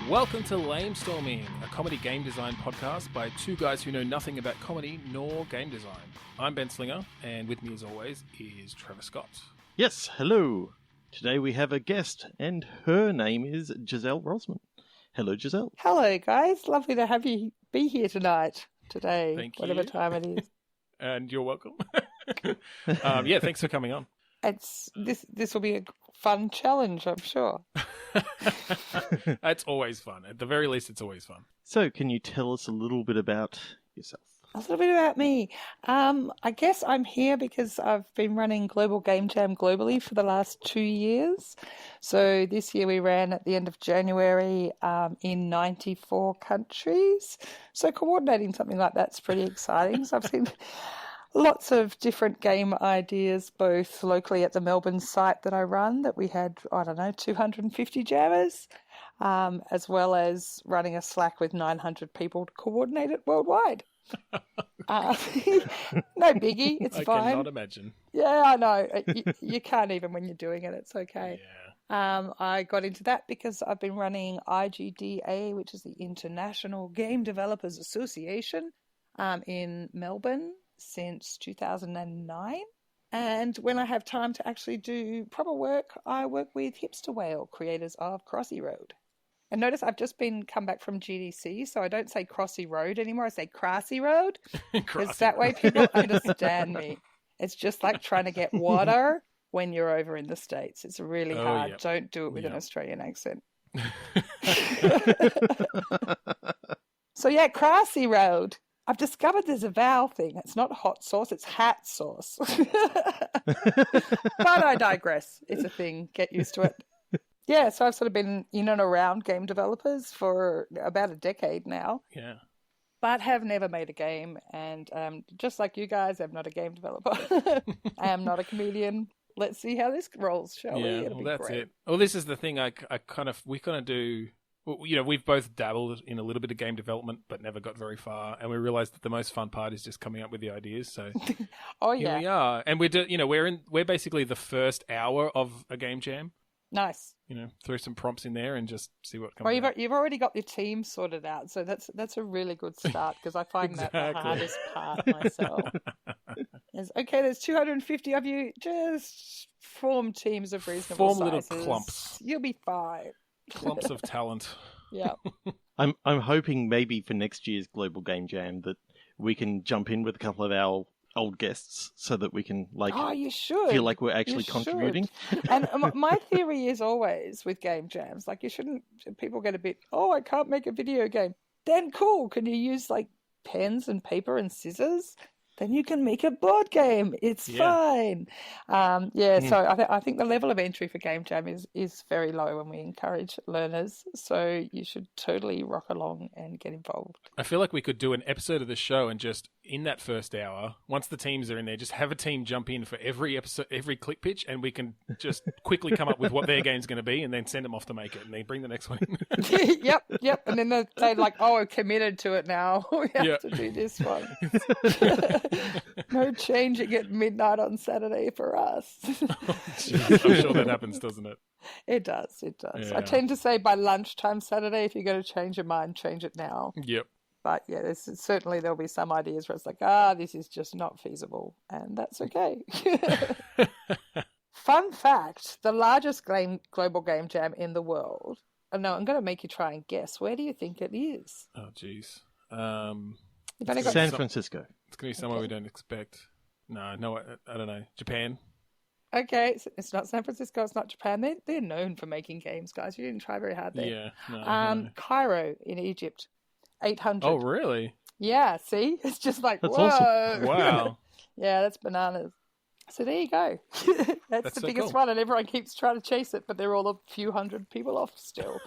Welcome to Lamestorming, a comedy game design podcast by two guys who know nothing about comedy nor game design. I'm Ben Slinger, and with me as always is Trevor Scott. Yes, hello. Today we have a guest, and her name is Giselle Rosman. Hello, Giselle. Hello, guys. Lovely to have you be here today, Thank whatever you. time it is. And you're welcome. Yeah, thanks for coming on. This will be a fun challenge, I'm sure. It's always fun. At the very least, it's always fun. So, can you tell us a little bit about yourself? A little bit about me. I guess I'm here because I've been running Global Game Jam globally for the last 2 years. So this year we ran at the end of January in 94 countries. So coordinating something like that's pretty exciting. So I've seen lots of different game ideas, both locally at the Melbourne site that I run, that we had, 250 jammers, as well as running a Slack with 900 people to coordinate it worldwide. No biggie, it's fine. I cannot imagine. Yeah, I know. You can't even when you're doing it. It's okay. Yeah. I got into that because I've been running IGDA, which is the International Game Developers Association, in Melbourne since 2009. And when I have time to actually do proper work, I work with Hipster Whale, creators of Crossy Road. And notice I've just come back from GDC, so I don't say Crossy Road anymore. I say Crossy Road, because that way people understand me. It's just like trying to get water when you're over in the States. It's really hard. Yep. Don't do it with an Australian accent. So yeah, Crossy Road. I've discovered there's a vowel thing. It's not hot sauce, it's hat sauce. But I digress. It's a thing. Get used to it. Yeah, so I've sort of been in and around game developers for about a decade now. Yeah. But have never made a game. And just like you guys, I'm not a game developer. I am not a comedian. Let's see how this rolls, shall we? It'll be that's great. it. Well, this is the thing we kind of do. Well, we've both dabbled in a little bit of game development, but never got very far. And we realized that the most fun part is just coming up with the ideas. So Oh, yeah. here we are. And we're basically the first hour of a game jam. Nice. Throw some prompts in there and just see what comes Well, out. you've already got your team sorted out, so that's a really good start, because I find that the Exactly. hardest part myself. There's 250 of you. Just form teams of reasonable Form little sizes. clumps. You'll be fine. Clumps of talent. Yeah. I'm hoping maybe for next year's Global Game Jam that we can jump in with a couple of our old guests so that we can You should feel like we're actually You contributing. should. And my theory is always with game jams, like, you shouldn't. People get a bit, I can't make a video game. Then cool, can you use like pens and paper and scissors? Then you can make a board game. It's fine. So I think the level of entry for Game Jam is very low when we encourage learners. So you should totally rock along and get involved. I feel like we could do an episode of the show and just in that first hour, once the teams are in there, just have a team jump in for every episode, every click pitch, and we can just quickly come up with what their game's going to be and then send them off to make it, and then bring the next one in. Yep. And then they're like, we're committed to it now. We have to do this one. No changing at midnight on Saturday for us. Jeez, I'm sure that happens, doesn't it? It does. Yeah. I tend to say by lunchtime Saturday, if you're going to change your mind, change it now. Yep. But yeah, certainly there'll be some ideas where it's like, this is just not feasible. And that's okay. Fun fact, the largest global game jam in the world. Oh, no, I'm going to make you try and guess. Where do you think it is? Oh, jeez. You've only got San Francisco. It's going to be somewhere we don't expect. No, I don't know. Japan? Okay, it's not San Francisco, it's not Japan. They're known for making games, guys. You didn't try very hard there. Yeah. No. Cairo in Egypt, 800. Oh, really? Yeah, see? It's just like, That's whoa. awesome. Wow. Yeah, that's bananas. So there you go. That's the so biggest cool. one, and everyone keeps trying to chase it, but they're all a few hundred people off still.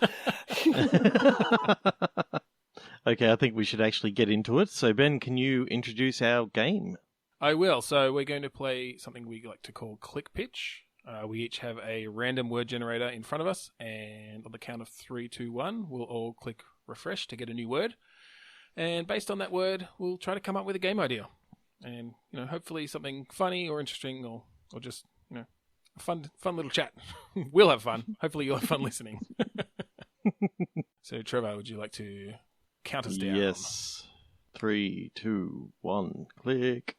Okay, I think we should actually get into it. So, Ben, can you introduce our game? I will. So we're going to play something we like to call click pitch. We each have a random word generator in front of us, and on the count of 3, 2, 1, we'll all click refresh to get a new word. And based on that word, we'll try to come up with a game idea. And, hopefully something funny or interesting or just, a fun little chat. We'll have fun. Hopefully you'll have fun listening. So, Trevor, would you like to count us down? Yes. 3, 2, 1, click.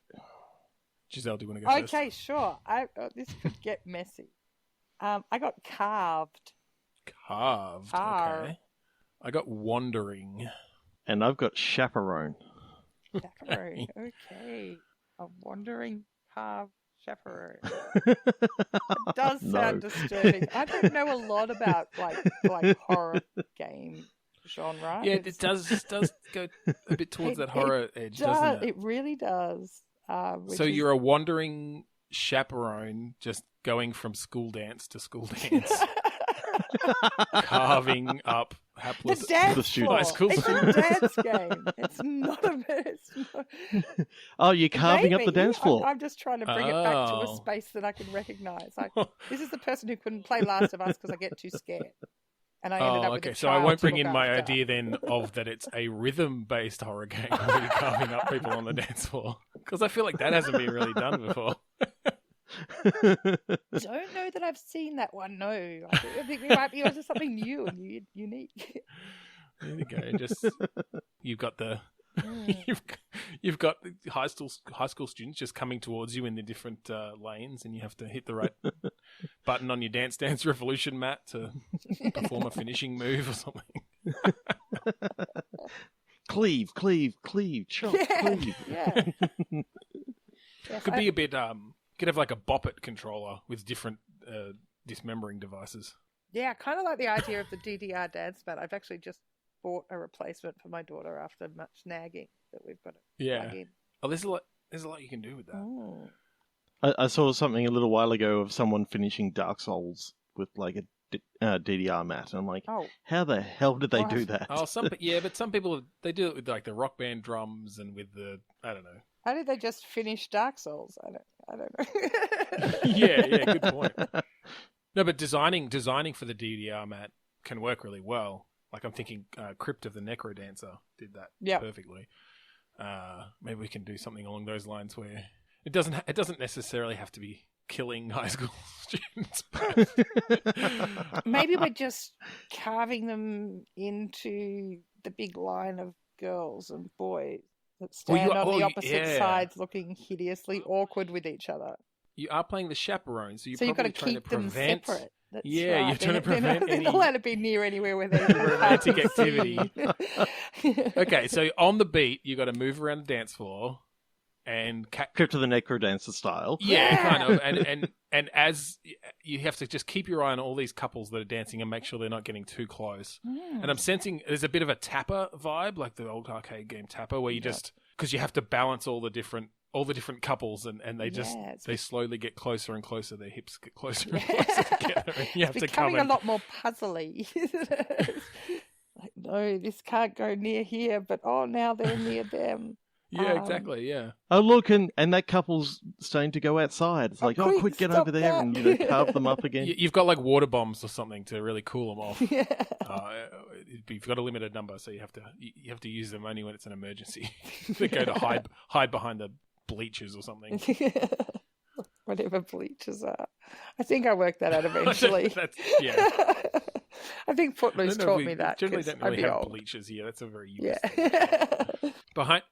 Giselle, do you want to go first? Okay, sure. This could get messy. I got carved. Carved. Okay. I got wandering. And I've got chaperone. Chaperone. Okay. A wandering carved chaperone. It does sound disturbing. I don't know a lot about like horror game genre. Yeah, it does go a bit towards that horror edge, doesn't it? It really does. So you're a wandering chaperone, just going from school dance to school dance, carving up hapless students. It's a dance game. It's not a. Oh, you're carving up the dance floor. I'm just trying to bring it back to a space that I can recognise. This is the person who couldn't play Last of Us because I get too scared. And I ended up with a so I won't bring in my after. idea then of that it's a rhythm-based horror game where you're carving up people on the dance floor. Because I feel like that hasn't been really done before. Don't know that I've seen that one, no. I think we might be onto something new and unique. There you go. Just you've got the you've got high school students just coming towards you in the different lanes, and you have to hit the right button on your Dance Dance Revolution mat to perform a finishing move or something. Cleave, chop, cleave. Yeah. Yes, Could be a bit. Could have like a bop it controller with different dismembering devices. Yeah, kind of like the idea of the DDR dance mat. I've actually just bought a replacement for my daughter after much nagging that we've got to plug in. Oh, there's a lot you can do with that. Oh. I saw something a little while ago of someone finishing Dark Souls with like a DDR mat. And I'm like, how the hell did they do that? Oh, but some people they do it with like the Rock Band drums and with the I don't know. How did they just finish Dark Souls? I don't know. yeah, good point. No, but designing for the DDR mat can work really well. Like I'm thinking, Crypt of the Necrodancer did that perfectly. Maybe we can do something along those lines where it doesn't necessarily have to be killing high school students. But... Maybe we're just carving them into the big line of girls and boys that stand on the opposite sides looking hideously awkward with each other. You are playing the chaperone, so you've got to keep them separate. That's right. You're trying to prevent they're not allowed to be near anywhere where there's romantic activity. Okay, so on the beat, you got to move around the dance floor and Crypt of the Necrodancer style. Yeah, kind of. And as you have to just keep your eye on all these couples that are dancing and make sure they're not getting too close. And I'm sensing there's a bit of a Tapper vibe, like the old arcade game Tapper, where you just because you have to balance all the different couples and they they slowly get closer and closer. Their hips get closer and closer together. And you have to come becoming a lot more puzzly. Like, no, this can't go near here, but now they're near them. Yeah, exactly. Yeah. Oh, look, and that couple's starting to go outside. It's like, quick, get over there and carve them up again. You've got like water bombs or something to really cool them off. Yeah. You've got a limited number, so you have to use them only when it's an emergency. They go to hide behind the bleachers or something. Whatever bleachers are. I think I worked that out eventually. I think Footloose taught me that. Generally don't really have bleachers here. That's a very US thing.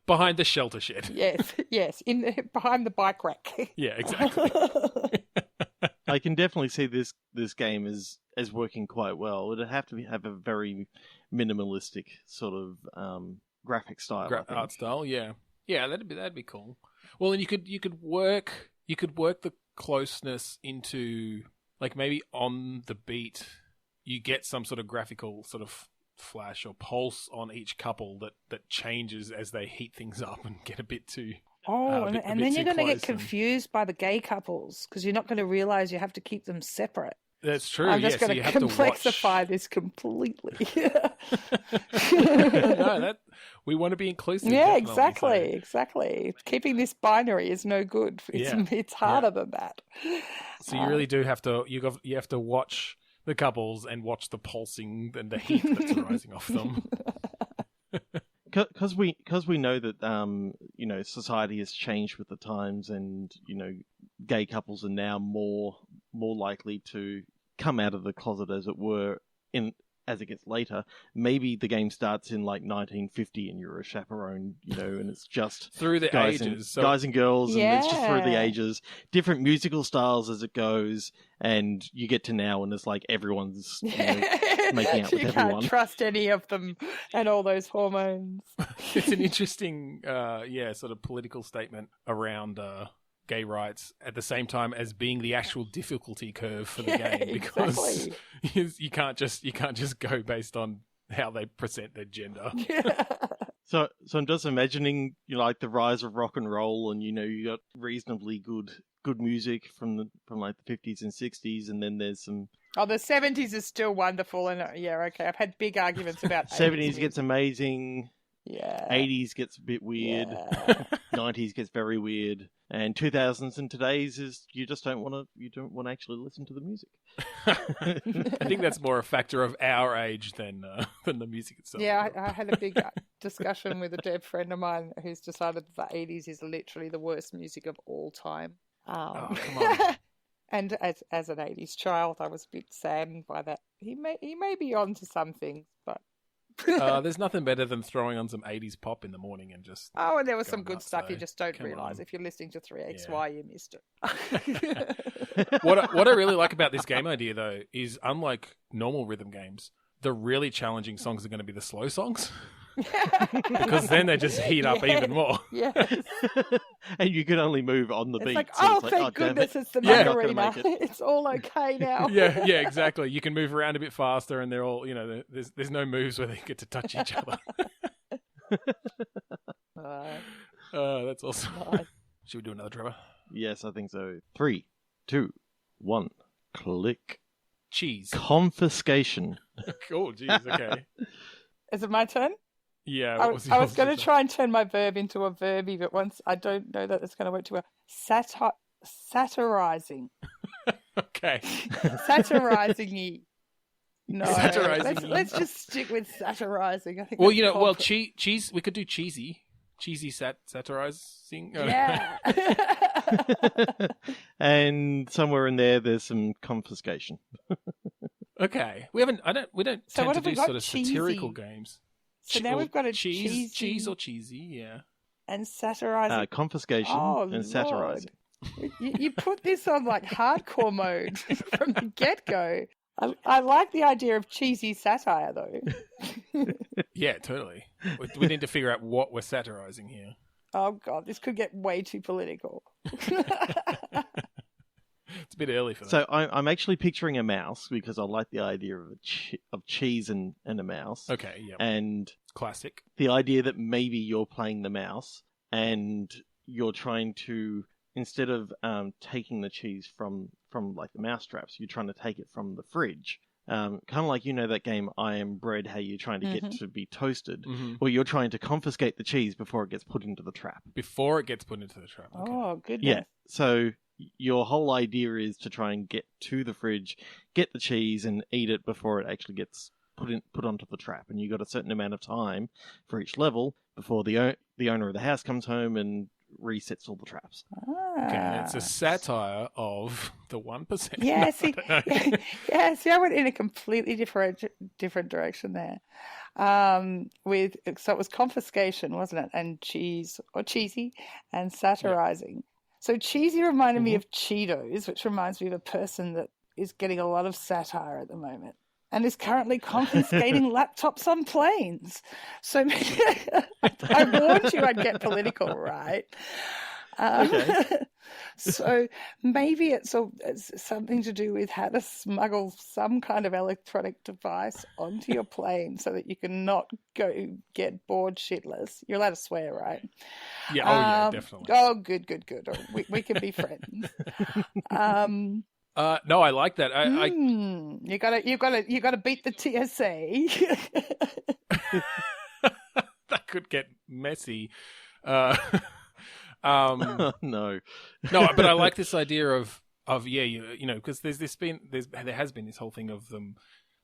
Behind the shelter shed. Yes. Behind the bike rack. Yeah, exactly. I can definitely see this game as working quite well. It'd have to have a very minimalistic sort of graphic style, art style. Yeah, that'd be cool. Well, and you could work the closeness into like maybe on the beat. You get some sort of graphical sort of flash or pulse on each couple that changes as they heat things up and get a bit too. And then you're going to get confused by the gay couples because you're not going to realize you have to keep them separate. That's true. I'm just going to complexify this completely. No, we want to be inclusive. Yeah, exactly. Keeping this binary is no good. It's harder than that. So you really do have to. You have to watch the couples and watch the pulsing and the heat that's rising off them. Because we know that society has changed with the times, and gay couples are now more likely to come out of the closet, as it were, as it gets later, maybe the game starts in like 1950 and you're a chaperone, and it's just through the guys ages, guys and girls, and it's just through the Yeah. ages, different musical styles as it goes, and you get to now and it's like everyone's making out with You everyone. can't trust any of them and all those hormones. it's an interesting, sort of political statement around gay rights at the same time as being the actual difficulty curve for the game, because you can't just go based on how they present their gender. Yeah. So I'm just imagining, like the rise of rock and roll, and you got reasonably good music from like the 50s and 60s, and then there's some. Oh, the 70s is still wonderful, and okay, I've had big arguments about 70s gets amazing. Yeah. 80s gets a bit weird. Yeah. 90s gets very weird, and 2000s and today's is you don't want to actually listen to the music. I think that's more a factor of our age than the music itself. Yeah, I had a big discussion with a dear friend of mine who's decided that the 80s is literally the worst music of all time. Oh, come on. And as an 80s child, I was a bit saddened by that. He may be on to some things, but there's nothing better than throwing on some 80s pop in the morning and just... and there was some going good nuts, stuff though. you just don't Come realise. on. If you're listening to 3XY, you missed it. What I really like about this game idea, though, is unlike normal rhythm games, the really challenging songs are going to be the slow songs. Because then they just heat up even more. Yes. And you can only move on the It's beat. like, so thank goodness it's the Yeah. Macarena. It's all okay now. Yeah, exactly. You can move around a bit faster, and they're all, there's no moves where they get to touch each other. That's awesome. Nice. Should we do another, Trevor? Yes, I think so. 3, 2, 1, click. Cheese. Confiscation. Oh, jeez, okay. Is it my turn? Yeah. I was going to try and turn my verb into a verby, but once I don't know that it's going to work too well. Satirizing. Okay. Satirizing-y. No, Satirizing-y. let's just stick with satirizing. I think. Well, that's cheese. We could do cheesy satirizing. Yeah. And somewhere in there's some confiscation. Okay. We don't So what tend to have we do got? sort of satirical games. So now we've got a cheese cheesy or cheesy, yeah. and satirizing. Confiscation Oh, and satirizing. You put this on like hardcore mode from the get-go. I like the idea of cheesy satire, though. Yeah, totally. We need to figure out what we're satirizing here. Oh, God, this could get way too political. It's a bit early for that. So I'm actually picturing a mouse because I like the idea of cheese and a mouse. Okay, yeah. And Classic. the idea that maybe you're playing the mouse and you're trying to, instead of taking the cheese from like the mouse traps, you're trying to take it from the fridge. Kind of like, that game I Am Bread, how you're trying to get to be toasted. Mm-hmm. Well, you're trying to confiscate the cheese before it gets put into the trap. Before it gets put into the trap. Okay. Oh, goodness. Yeah. So your whole idea is to try and get to the fridge, get the cheese, and eat it before it actually gets put onto the trap. And you've got a certain amount of time for each level before the owner of the house comes home and resets all the traps. Okay, and it's a satire of the 1%. Yeah, see, I don't know. see, I went in a completely different direction there. So it was confiscation, wasn't it? And cheesy, and satirizing. So cheesy reminded me of Cheetos, which reminds me of a person that is getting a lot of satire at the moment and is currently confiscating laptops on planes. So I warned you I'd get political, right? Okay. So maybe it's something to do with how to smuggle some kind of electronic device onto your plane so that you can not go get bored shitless. You're allowed to swear, right? Yeah, yeah, definitely. Oh, good. We can be friends. No, I like that. You gotta beat the TSA. That could get messy. No. No, but I like this idea of because there has been this whole thing of them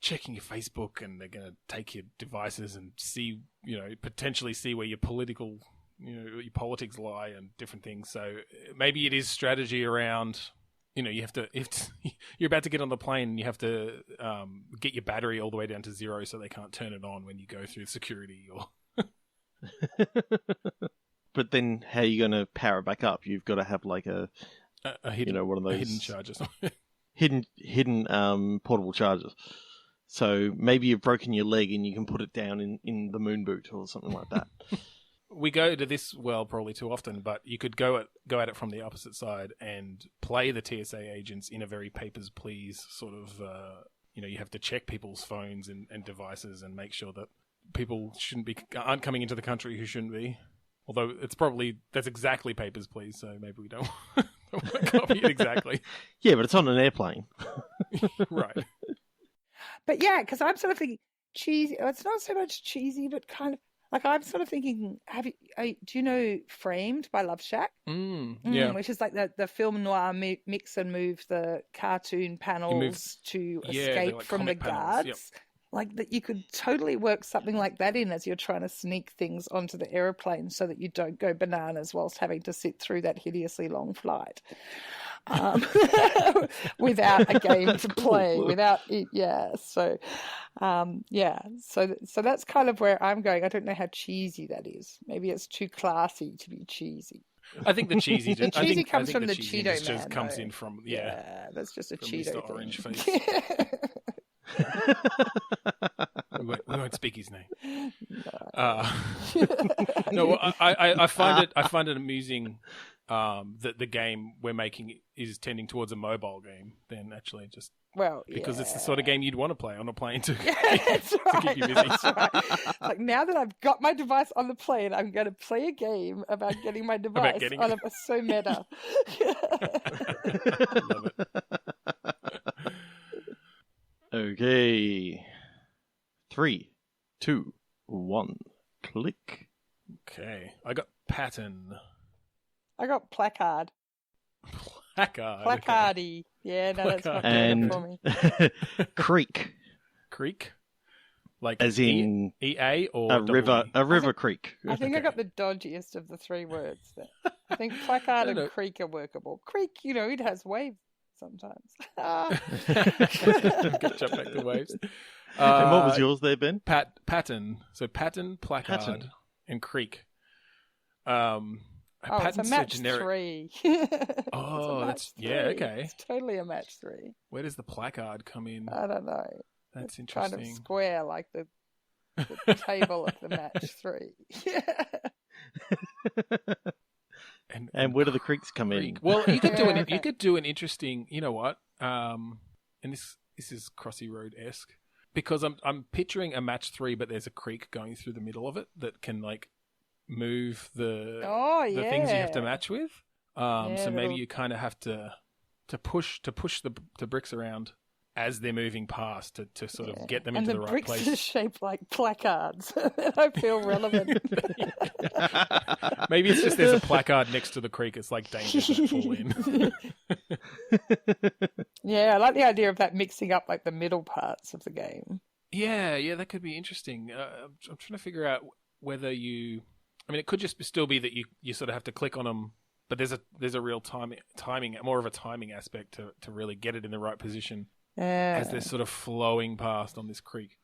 checking your Facebook and they're going to take your devices and see, potentially see where your political, your politics lie and different things. So maybe it is strategy around you have to, if you're about to get on the plane, and you have to get your battery all the way down to 0 so they can't turn it on when you go through security. Or But then, how are you going to power it back up? You've got to have like a hidden, one of those hidden charge or something. hidden portable chargers. So maybe you've broken your leg and you can put it down in the moon boot or something like that. We go to this well probably too often, but you could go at it from the opposite side and play the TSA agents in a very papers please sort of. You have to check people's phones and devices and make sure that people aren't coming into the country who shouldn't be. Although that's exactly papers please, so maybe we don't want to copy it exactly. Yeah, but it's on an airplane. Right. But yeah, because I'm sort of thinking cheesy. It's not so much cheesy, but kind of like I'm sort of thinking. Do you know Framed by Love Shack? Yeah, which is like the film noir mix and move the cartoon panels to escape like from the guards. Yep. Like that, you could totally work something like that in as you're trying to sneak things onto the aeroplane so that you don't go bananas whilst having to sit through that hideously long flight. Without a game to play, without it, So that's kind of where I'm going. I don't know how cheesy that is. Maybe it's too classy to be cheesy. I think the cheesy. Comes from the cheesiness Cheeto Man. Just comes in from that's just a from Cheeto Mr. thing. Orange Face. we won't speak his name. No, I find it amusing that the game we're making is tending towards a mobile game than actually just because it's the sort of game you'd want to play on a plane to keep you busy. That's right. Like now that I've got my device on the plane, I'm going to play a game about getting my device on a so meta. Love it. Okay. 3, 2, 1, click. Okay, I got pattern. I got placard. Placard. Placardy. Okay. Yeah, no, that's not and for me. Creek. Creek? Like as in EA or a river creek. I think I got the dodgiest of the 3 words there. I think placard and creek are workable. Creek, it has waves sometimes. Jump back to waves. And what was yours there, Ben? Pattern. So pattern, placard, and creek. It's a match 3. Okay. It's totally a match 3. Where does the placard come in? I don't know. That's it's interesting. Kind of square, like the table of the match 3. And where do the creeks come in? Well, you could do an interesting. You know what? And this is Crossy Road-esque because I'm picturing a match 3, but there's a creek going through the middle of it that can like move the things you have to match with. So maybe you kind of have to push the bricks around as they're moving past to sort of get them into the right place. And the bricks are shaped like placards. I feel relevant. Maybe it's just there's a placard next to the creek. It's like danger, don't fall in. Yeah, I like the idea of that mixing up like the middle parts of the game. Yeah, that could be interesting. I'm trying to figure out whether you... I mean, it could just still be that you sort of have to click on them, but there's a real timing, more of a timing aspect to really get it in the right position as they're sort of flowing past on this creek.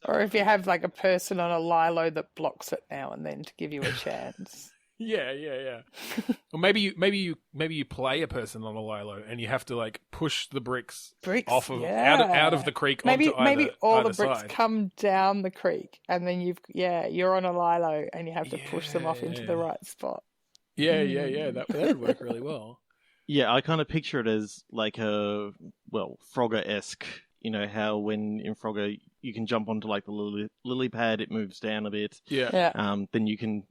Or if you have like a person on a lilo that blocks it now and then to give you a chance. Yeah. Or maybe you play a person on a lilo and you have to like push the bricks off of out of the creek onto maybe all either the bricks side. come down the creek and then you're on a lilo and you have to push them off into the right spot. Yeah. That would work really well. Yeah, I kind of picture it as like a Frogger-esque. You know how when in Frogger you can jump onto like the lily pad, it moves down a bit. Yeah. Then you can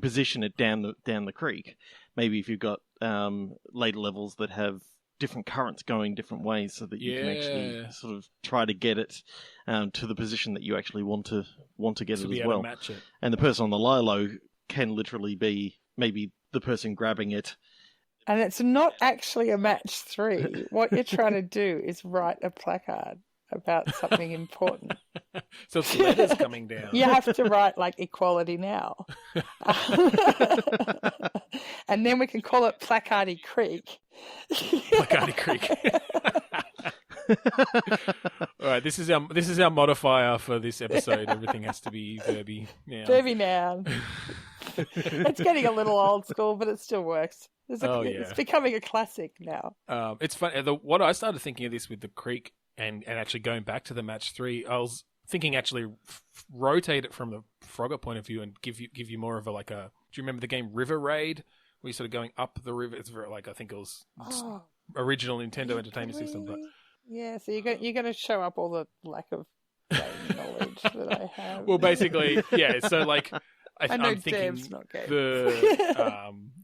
position it down the creek. Maybe if you've got later levels that have different currents going different ways, so that you can actually sort of try to get it to the position that you actually want to get it as well. To match it. And the person on the lilo can literally be maybe the person grabbing it. And it's not actually a match 3. What you're trying to do is write a placard about something important. So it's letters coming down. You have to write like equality now. And then we can call it Placardy Creek. Placardy Creek. All right, this is our modifier for this episode. Everything has to be verby. Yeah. Verby noun. It's getting a little old school, but it still works. It's becoming a classic now. It's fun. What I started thinking of this with the creek and actually going back to the match 3, I was thinking actually rotate it from the Frogger point of view and give you more of a do you remember the game River Raid? Where you're sort of going up the river. It's very, I think it was original Nintendo Entertainment System, but. Yeah, so you're going to show up all the lack of game knowledge that I have. Well, basically, yeah. So I'm thinking not games.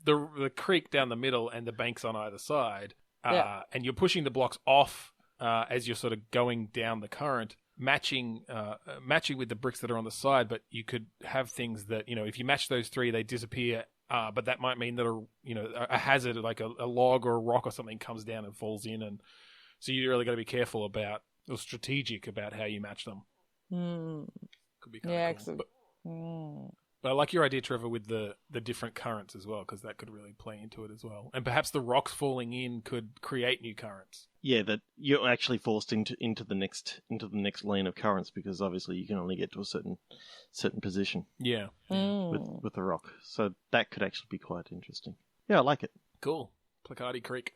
the creek down the middle and the banks on either side, and you're pushing the blocks off as you're sort of going down the current, matching with the bricks that are on the side. But you could have things that if you match those 3, they disappear. But that might mean that a hazard like a log or a rock or something comes down and falls in and. So you really got to be careful about or strategic about how you match them. Could be kind of cool. But I like your idea, Trevor, with the different currents as well, because that could really play into it as well. And perhaps the rocks falling in could create new currents. Yeah, that you're actually forced into the next lane of currents because obviously you can only get to a certain position. Yeah, with the rock. So that could actually be quite interesting. Yeah, I like it. Cool. Placardy Creek.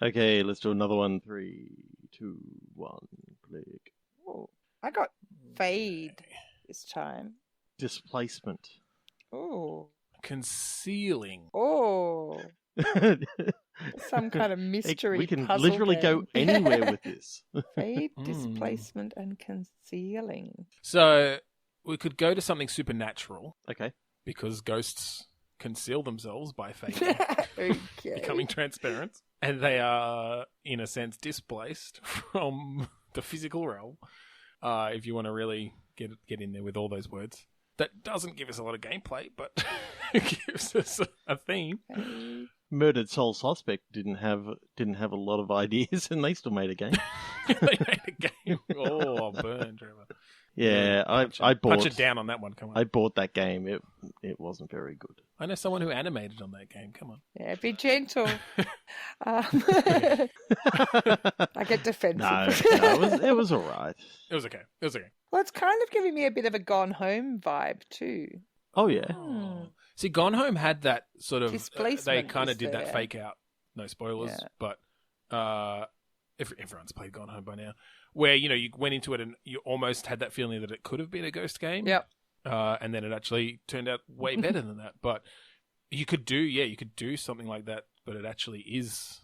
Okay, let's do another one. 3, 2, 1, click. Oh, I got fade this time. Displacement. Oh. Concealing. Oh. Some kind of mystery We can puzzle literally game. go anywhere with this. Fade, displacement, and concealing. So we could go to something supernatural. Okay. Because ghosts conceal themselves by fading, becoming transparent, and they are, in a sense, displaced from the physical realm. If you want to really get in there with all those words, that doesn't give us a lot of gameplay, but it gives us a theme. Murdered Soul Suspect didn't have a lot of ideas, and they still made a game. They made a game. Oh, I'll burn, Trevor. Yeah, I bought. Punch it down on that one. Come on. I bought that game. It wasn't very good. I know someone who animated on that game. Come on. Yeah, be gentle. I get defensive. No, it was all right. It was okay. Well, it's kind of giving me a bit of a Gone Home vibe too. Oh yeah. See, Gone Home had that sort of. They kind of did there. that fake out. No spoilers, but everyone's played Gone Home by now. Where you went into it and you almost had that feeling that it could have been a ghost game. Yep. And then it actually turned out way better than that. But you could do something like that, but it actually is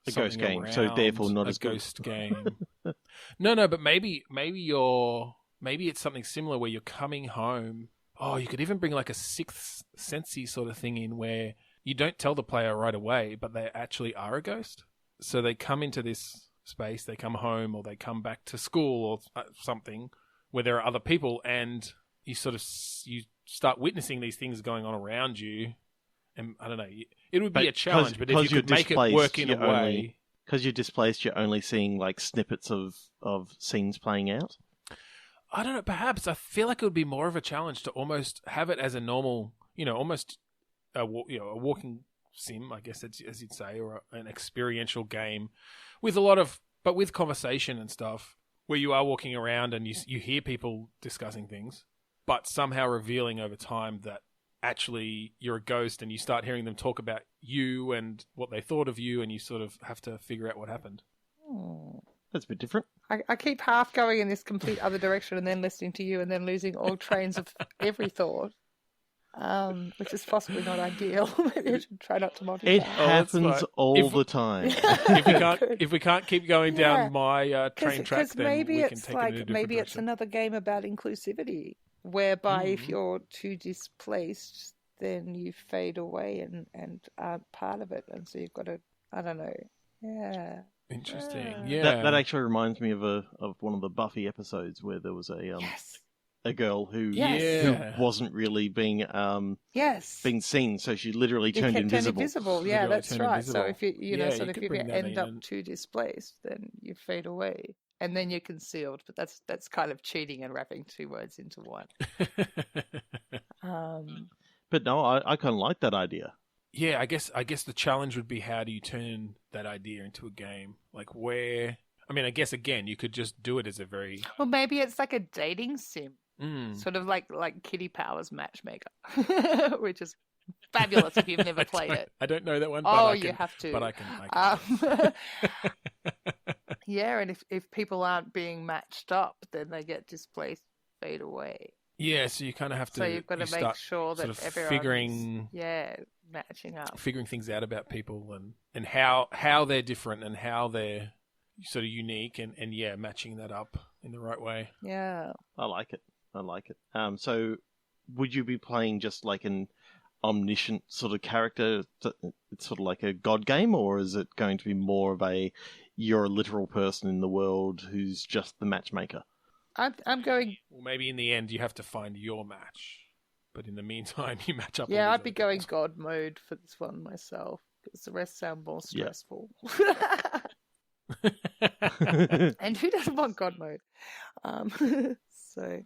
a ghost game, so therefore not a as ghost game. No, but maybe it's something similar where you're coming home. Oh, you could even bring like a sixth sensey sort of thing in where you don't tell the player right away, but they actually are a ghost. So they come into this space, they come home, or they come back to school or something where there are other people, and you start witnessing these things going on around you. And I don't know, it would be a challenge, but if you could make it work in a way, because you're displaced, you're only seeing like snippets of scenes playing out. I don't know. Perhaps I feel like it would be more of a challenge to almost have it as a normal, almost a walking sim, I guess, as you'd say, or an experiential game with but with conversation and stuff, where you are walking around and you hear people discussing things, but somehow revealing over time that actually you're a ghost, and you start hearing them talk about you and what they thought of you, and you sort of have to figure out what happened. That's a bit different. I keep half going in this complete other direction and then listening to you and then losing all trains of every thought, which is possibly not ideal. Maybe I should try not to multitask. It happens all the time. If we can't keep going down my train track, then maybe we can it's take it in a different maybe direction. it's another game about inclusivity, whereby if you're too displaced, then you fade away and aren't part of it, and so you've got to, I don't know. Yeah. Interesting. Yeah. That actually reminds me of one of the Buffy episodes where there was a girl who wasn't really being seen, so she literally turned invisible. Yeah, that's right. So if you end up too displaced, then you fade away. and then you're concealed. But that's kind of cheating and wrapping two words into one. But no, I kind of like that idea. Yeah, I guess the challenge would be, how do you turn that idea into a game? Like, where? I mean, I guess again you could just do it as a very Well, maybe it's like a dating sim, sort of like Kitty Powers Matchmaker, which is fabulous if you've never played it. I don't know that one. Oh, you have to. But I can. Yeah, and if people aren't being matched up, then they get displaced, fade away. Yeah, so you kind of have to. So you've got to make sure that everyone's matching up, figuring things out about people and how they're different and how they're sort of unique and matching that up in the right way. Yeah, I like it. So would you be playing just like an omniscient sort of character? It's sort of like a god game, or is it going to be more of you're a literal person in the world who's just the matchmaker? I'm going. Well, maybe in the end you have to find your match, but in the meantime you match up. Yeah, I'd be going god mode for this one myself, because the rest sound more stressful. And who doesn't want god mode? So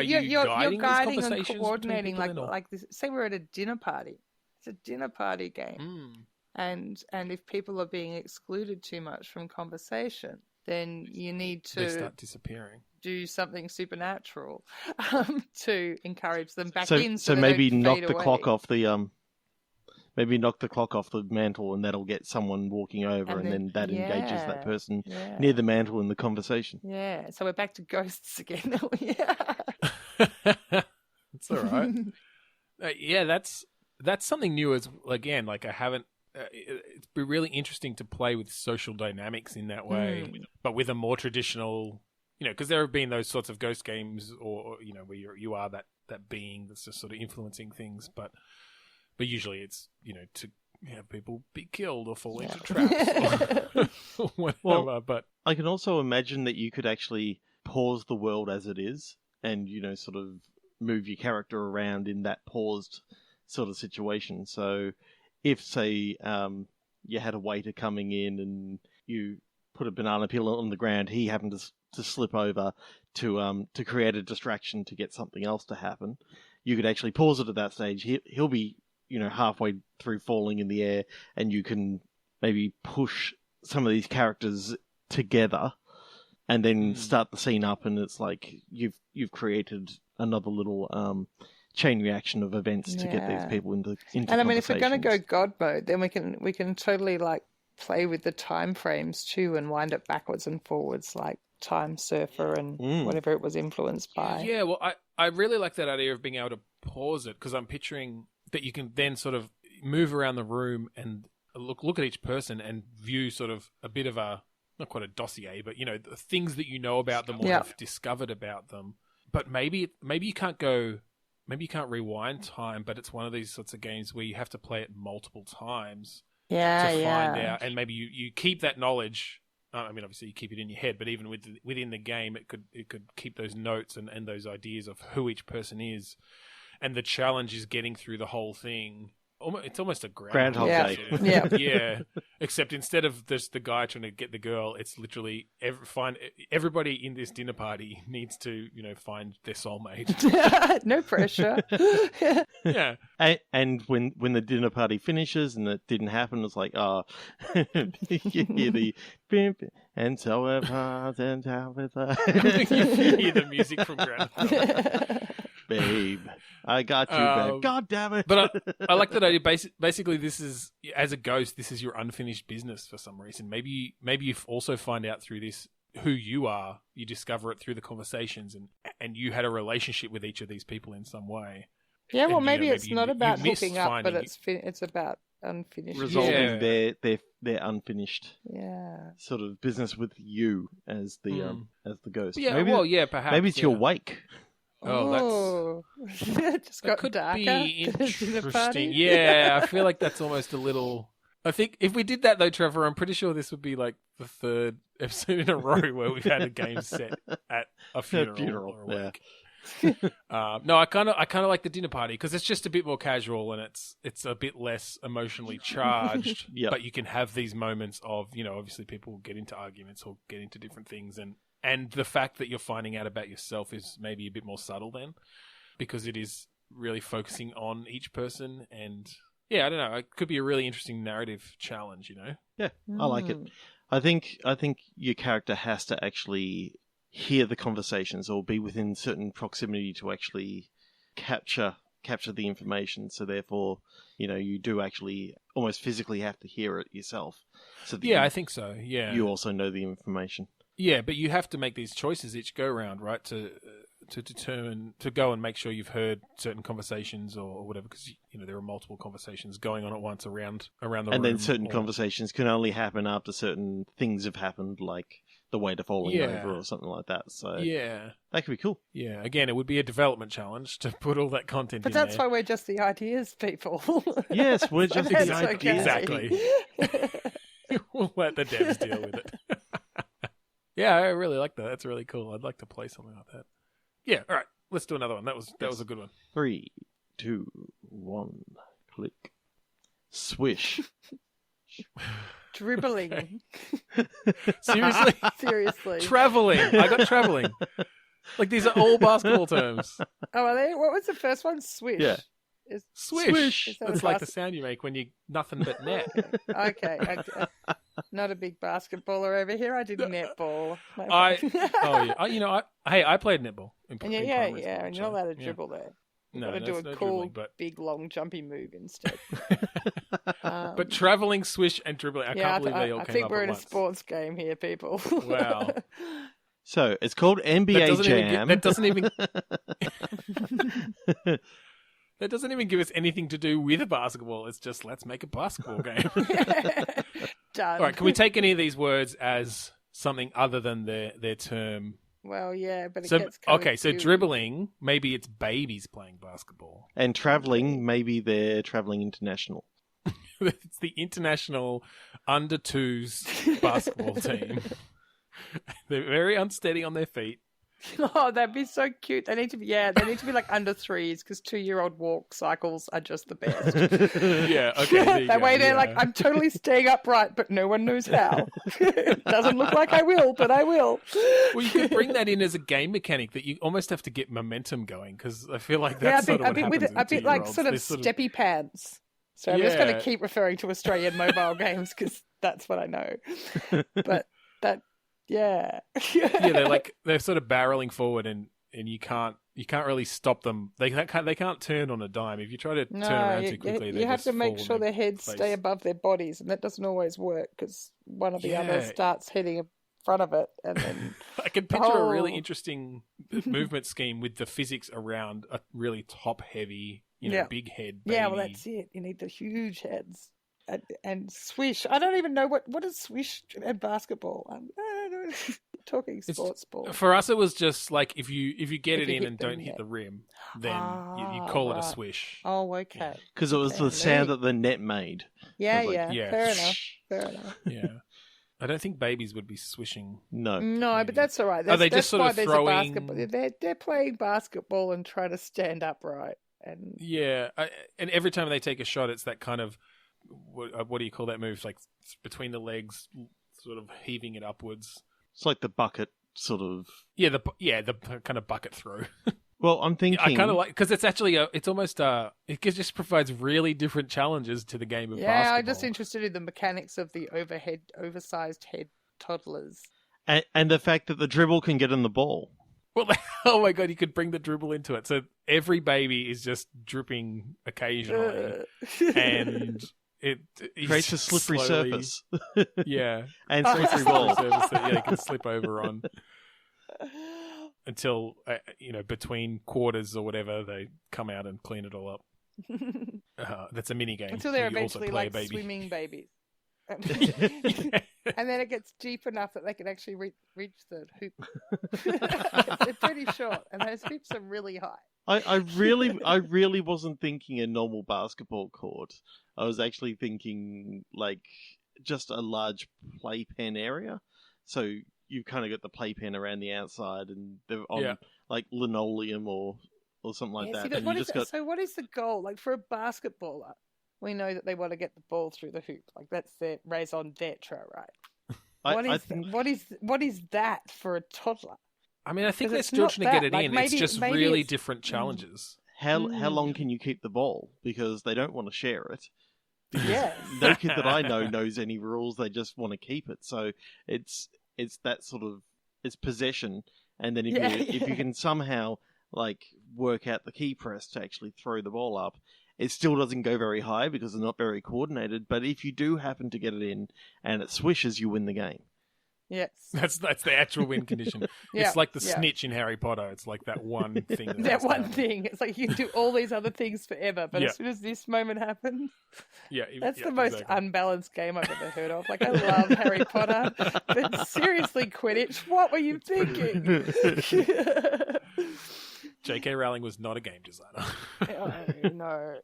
you're guiding and coordinating like this. Say we're at a dinner party. It's a dinner party game, and if people are being excluded too much from conversation, then you need to they start disappearing. Do something supernatural to encourage them back in. So they maybe don't knock fade the away. clock off the mantle, and that'll get someone walking over, and then that engages that person near the mantle in the conversation. Yeah, so we're back to ghosts again. Yeah. It's all right. Yeah, that's something new as again. Like I haven't. It'd be really interesting to play with social dynamics in that way, but with a more traditional, because there have been those sorts of ghost games, or where you are that being that's just sort of influencing things, but usually it's to have people be killed or fall into traps or whatever. Well, but I can also imagine that you could actually pause the world as it is, and sort of move your character around in that paused sort of situation. So if, say, you had a waiter coming in and you put a banana peel on the ground, he happened to slip over to create a distraction to get something else to happen, you could actually pause it at that stage. He'll be halfway through falling in the air, and you can maybe push some of these characters together and then start the scene up, and it's like you've created another little chain reaction of events to get these people into and I mean, if we're going to go god mode, then we can totally like play with the time frames too and wind it backwards and forwards like Time Surfer and whatever it was influenced by. Yeah, well, I really like that idea of being able to pause it, because I'm picturing that you can then sort of move around the room and look at each person and view sort of a bit of a, not quite a dossier, but the things that you know about them or have discovered about them. But maybe you can't rewind time, but it's one of these sorts of games where you have to play it multiple times to find out, and maybe you keep that knowledge. I mean, obviously you keep it in your head, but even within the game, it could keep those notes and those ideas of who each person is, and the challenge is getting through the whole thing. It's almost a Groundhog Day. Sort of. Yeah. Except instead of just the guy trying to get the girl, it's literally everybody in this dinner party needs to find their soulmate. No pressure. Yeah. And when the dinner party finishes and it didn't happen, it's like, you hear the bimp, and so apart and how with You hear the music from Groundhog. Babe, I got you back. God damn it. But I like that idea. Basically, this is, as a ghost, this is your unfinished business for some reason. Maybe you also find out through this who you are. You discover it through the conversations, and you had a relationship with each of these people in some way. Yeah, well, and, maybe it's not about hooking up, but finding it's about unfinished. Resolving their unfinished sort of business with you as the ghost. Yeah, perhaps. Maybe it's your wake. Oh, just got could darker. be interesting. Yeah, I feel like that's almost a little. I think if we did that though, Trevor, I'm pretty sure this would be like the third episode in a row where we've had a game set at a funeral or a wake. No, I kind of like the dinner party because it's just a bit more casual and it's a bit less emotionally charged. Yep. But you can have these moments of obviously people get into arguments or get into different things, and And the fact that you're finding out about yourself is maybe a bit more subtle then, because it is really focusing on each person. And yeah, I don't know. It could be a really interesting narrative challenge, you know? Yeah, I like it. I think your character has to actually hear the conversations or be within certain proximity to actually capture the information. So therefore, you do actually almost physically have to hear it yourself. So that Yeah, I think so. Yeah. You also know the information. Yeah, but you have to make these choices each go round, right? To determine, to go and make sure you've heard certain conversations or whatever, because there are multiple conversations going on at once around the room. And then certain conversations can only happen after certain things have happened, like the waiter falling over or something like that. So yeah, that could be cool. Yeah, again, it would be a development challenge to put all that content in But that's there. why we're just the ideas people. Yes, we're just the ideas. Okay. Exactly. We'll let the devs deal with it. Yeah, I really like that. That's really cool. I'd like to play something like that. Yeah, all right. Let's do another one. That was a good one. 3, 2, 1, click. Swish. Dribbling. Seriously? Seriously. Traveling. I got traveling. Like, these are all basketball terms. Oh, are they? What was the first one? Swish. Yeah. Swish. Is that That's a like the sound you make when you nothing but net. Okay. Not a big basketballer over here. I did netball. I played netball. And and you're not allowed to dribble there. You've No, got to do a no cool, dribbling, but... big, long, jumpy move instead. But traveling, swish, and dribbling, I can't believe they all came up at once. I think we're in a sports game here, people. Wow. So, it's called NBA Jam. That doesn't even... That doesn't even give us anything to do with a basketball. It's just, let's make a basketball game. Done. All right, can we take any of these words as something other than their term? Well, yeah, but it gets kind okay, of so gooey. Dribbling, maybe it's babies playing basketball. And travelling, maybe they're travelling international. It's the international under-2s basketball team. They're very unsteady on their feet. Oh, that'd be so cute. They need to be like under 3s because 2-year-old walk cycles are just the best. Yeah, okay. That way they're like, I'm totally staying upright, but no one knows how. Doesn't look like I will, but I will. Well, you could bring that in as a game mechanic that you almost have to get momentum going because I feel like that's sort of what happens a bit like sort of steppy pants. So I'm just going to keep referring to Australian mobile games because that's what I know. But that. Yeah. Yeah, they're sort of barreling forward and you can't really stop them. They can't turn on a dime. If you try to turn around too quickly, you have to make sure their heads stay above their bodies, and that doesn't always work because one or the other starts hitting in front of it, and then I can picture a really interesting movement scheme with the physics around a really top-heavy, big head baby. Yeah, well, that's it. You need the huge heads. And swish. I don't even know what is swish and basketball. I don't know. Talking sports ball. For us, it was just like if you get it in and don't hit the rim, then you call it a swish. Oh, okay. Because it was the sound that the net made. Yeah. Yeah. Fair enough. Yeah. I don't think babies would be swishing. No, but that's all right. They just sort of throwing? They're playing basketball and trying to stand upright. And and every time they take a shot, it's that kind of what do you call that move? Like between the legs, sort of heaving it upwards. It's like the bucket sort of. Yeah, the kind of bucket throw. Well, I'm thinking. I kind of like because it's actually it's almost it just provides really different challenges to the game of basketball. Yeah, I'm just interested in the mechanics of the oversized head toddlers, and the fact that the dribble can get in the ball. Well, oh my god, you could bring the dribble into it. So every baby is just dripping occasionally, and it creates a slippery surface. Yeah, and slippery ball surface that you can slip over on. Until, between quarters or whatever, they come out and clean it all up. That's a mini game. Until they're eventually like swimming babies. And then it gets deep enough that they can actually reach the hoop. It's pretty short, and those hoops are really high. I really wasn't thinking a normal basketball court. I was actually thinking like just a large playpen area. So you've kind of got the playpen around the outside, and they're on like linoleum or something like that. So what is the goal? Like for a basketballer, we know that they want to get the ball through the hoop. Like that's their raison d'etre, right? What is that for a toddler? I mean, I think they're Because it's still not trying to get that. it Like, in. It's maybe- just maybe really it's- different challenges. How long can you keep the ball? Because they don't want to share it. Yes. No kid that I know knows any rules. They just want to keep it. So it's that sort of it's possession. And then if you can somehow like work out the key press to actually throw the ball up, it still doesn't go very high because they're not very coordinated. But if you do happen to get it in and it swishes, you win the game. Yes. That's the actual win condition. Yeah, It's like the yeah. snitch in Harry Potter. It's like that one thing. That has to one happen. thing. It's like you can do all these other things forever, but Yeah. as soon as this moment happens, Yeah, that's yeah, the most exactly. unbalanced game I've ever heard of. Like, I love Harry Potter, but seriously, Quidditch, what were you thinking? J.K. Rowling was not a game designer. Oh, no.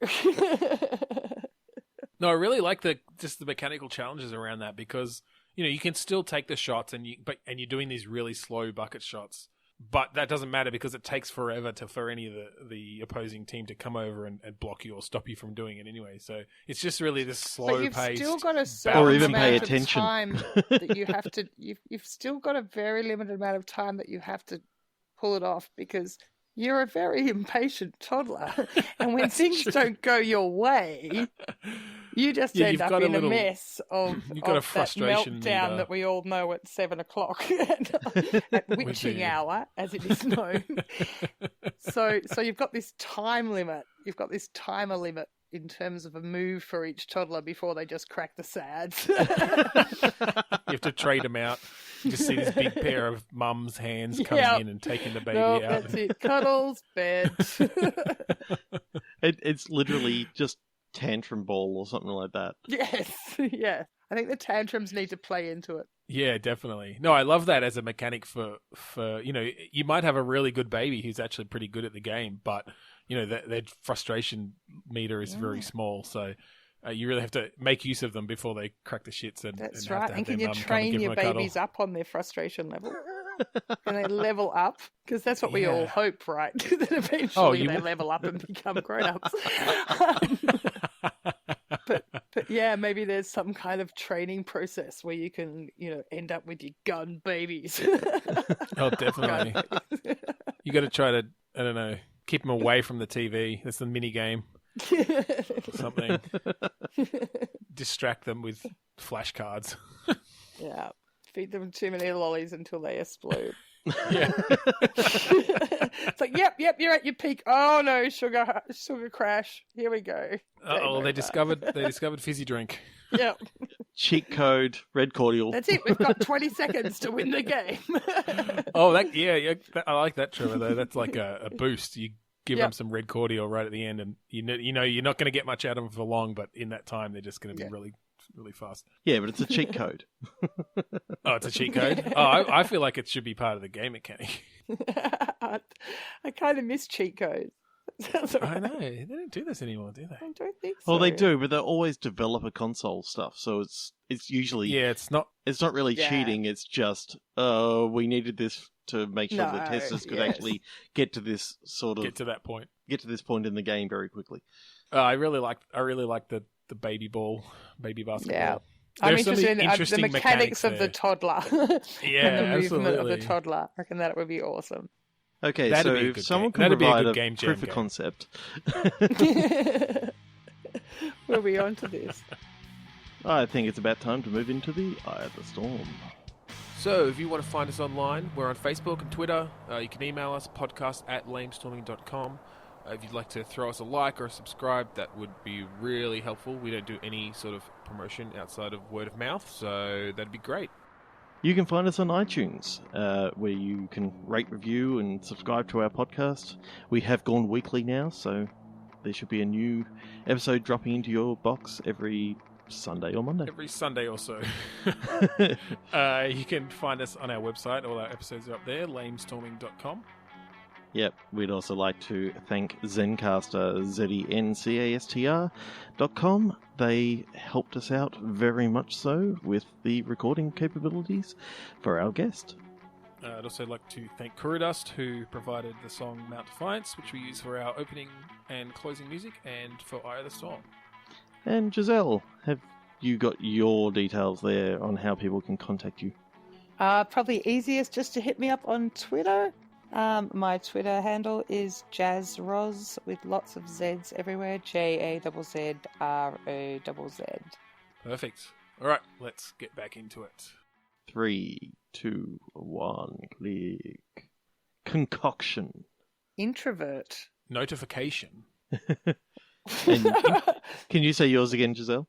No, I really like the mechanical challenges around that because you can still take the shots and you're doing these really slow bucket shots, but that doesn't matter because it takes forever for any of the opposing team to come over and block you or stop you from doing it anyway. So it's just really this slow But you've paced, still got a certain Or even amount pay of attention. time that you have to. You've still got a very limited amount of time that you have to pull it off because you're a very impatient toddler, and when things don't go your way, you just Yeah, end you've up got a in little- a mess of, you've got a of that frustration meltdown meter. that we all know at 7 o'clock at witching you. hour, as it is known. So you've got this time limit. You've got this timer limit in terms of a move for each toddler before they just crack the sads. You have to trade them out. You just see this big pair of mums' hands coming Yep. in and taking the baby Nope, out. that's it. Cuddles, bed. It's literally just tantrum ball or something like that. Yes, yeah. I think the tantrums need to play into it. Yeah, definitely. No, I love that as a mechanic for you might have a really good baby who's actually pretty good at the game, but their frustration meter is very small, so you really have to make use of them before they crack the shits. That's and right. have to And have can their you mum come and train give your them a cuddle. babies up on their frustration level? Can they level up? Because that's what we all Yeah. hope, right? That eventually you they w- level up and become grown-ups. But yeah, maybe there's some kind of training process where you can, end up with your gun babies. Oh, definitely. Gun babies. You got to try to, I don't know, keep them away from the TV. That's the mini game. Something. Distract them with flashcards. Yeah. Feed them too many lollies until they explode. Yeah. It's like, yep, you're at your peak. Oh no, sugar crash. Here we go. Oh, Game they over. discovered fizzy drink. Yep. Cheat code, red cordial. That's it. We've got 20 seconds to win the game. Oh, I like that, Trevor. Though that's like a boost. You give Yep. them some red cordial right at the end, and you know you're not going to get much out of them for long, but in that time they're just going to be Yeah. really, really fast. Yeah, but it's a cheat code. Oh, it's a cheat code. Oh, I feel like it should be part of the game mechanic. I kind of miss cheat codes. That's all I right. know they don't do this anymore, do they? I don't think so. Well, they do, but they always develop a console stuff, so it's usually Yeah, it's not. it's not really Yeah. cheating. It's just we needed this to make sure the No, testers could yes. actually get to this sort of Get to that point. get to this point in the game very quickly. I really like the baby basketball. Yeah. I'm There's so interested many in interesting the mechanics of there. the toddler. Yeah, and the movement of absolutely. the toddler. I reckon that would be awesome. Okay, That'd so be a if good someone game. can That'd be a provide good a game jam proof of game. concept, We'll be on to this. I think it's about time to move into the Eye of the Storm. So, if you want to find us online, we're on Facebook and Twitter. You can email us, podcast@lamestorming.com. If you'd like to throw us a like or a subscribe, that would be really helpful. We don't do any sort of promotion outside of word of mouth, so that'd be great. You can find us on iTunes, where you can rate, review, and subscribe to our podcast. We have gone weekly now, so there should be a new episode dropping into your box every Sunday or Monday. Every Sunday or so. You can find us on our website. All our episodes are up there, lamestorming.com. Yep, we'd also like to thank Zencaster, ZENCASTR.com. They helped us out very much so with the recording capabilities for our guest. I'd also like to thank Kuridust, who provided the song Mount Defiance, which we use for our opening and closing music, and for Eye of the Storm. And Giselle, have you got your details there on how people can contact you? Probably easiest just to hit me up on Twitter. My Twitter handle is JazzRoz with lots of Z's everywhere. JazzRoz. Perfect. All right, let's get back into it. 3, 2, 1, click. Concoction. Introvert. Notification. And can you say yours again, Giselle?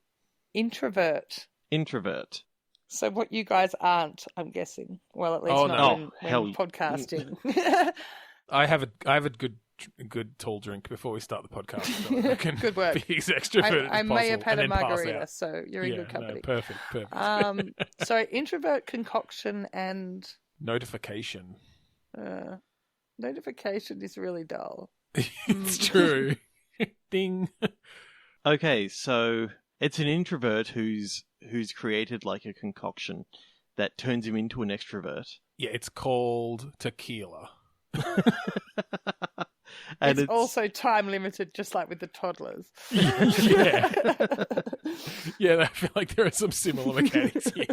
Introvert. Introvert. So what you guys aren't, I'm guessing. Well, at least Oh, not no. when podcasting. I have a good tall drink before we start the podcast. So I can Good work. be as extroverted I as may have possible had and a then pass margarita, out. so you're in good company. No, perfect. So introvert, concoction, and Notification. notification is really dull. It's true. Ding. Okay, so it's an introvert who's created like a concoction that turns him into an extrovert. Yeah, it's called tequila. And it's also time limited, just like with the toddlers. Yeah. Yeah, I feel like there are some similar mechanics here.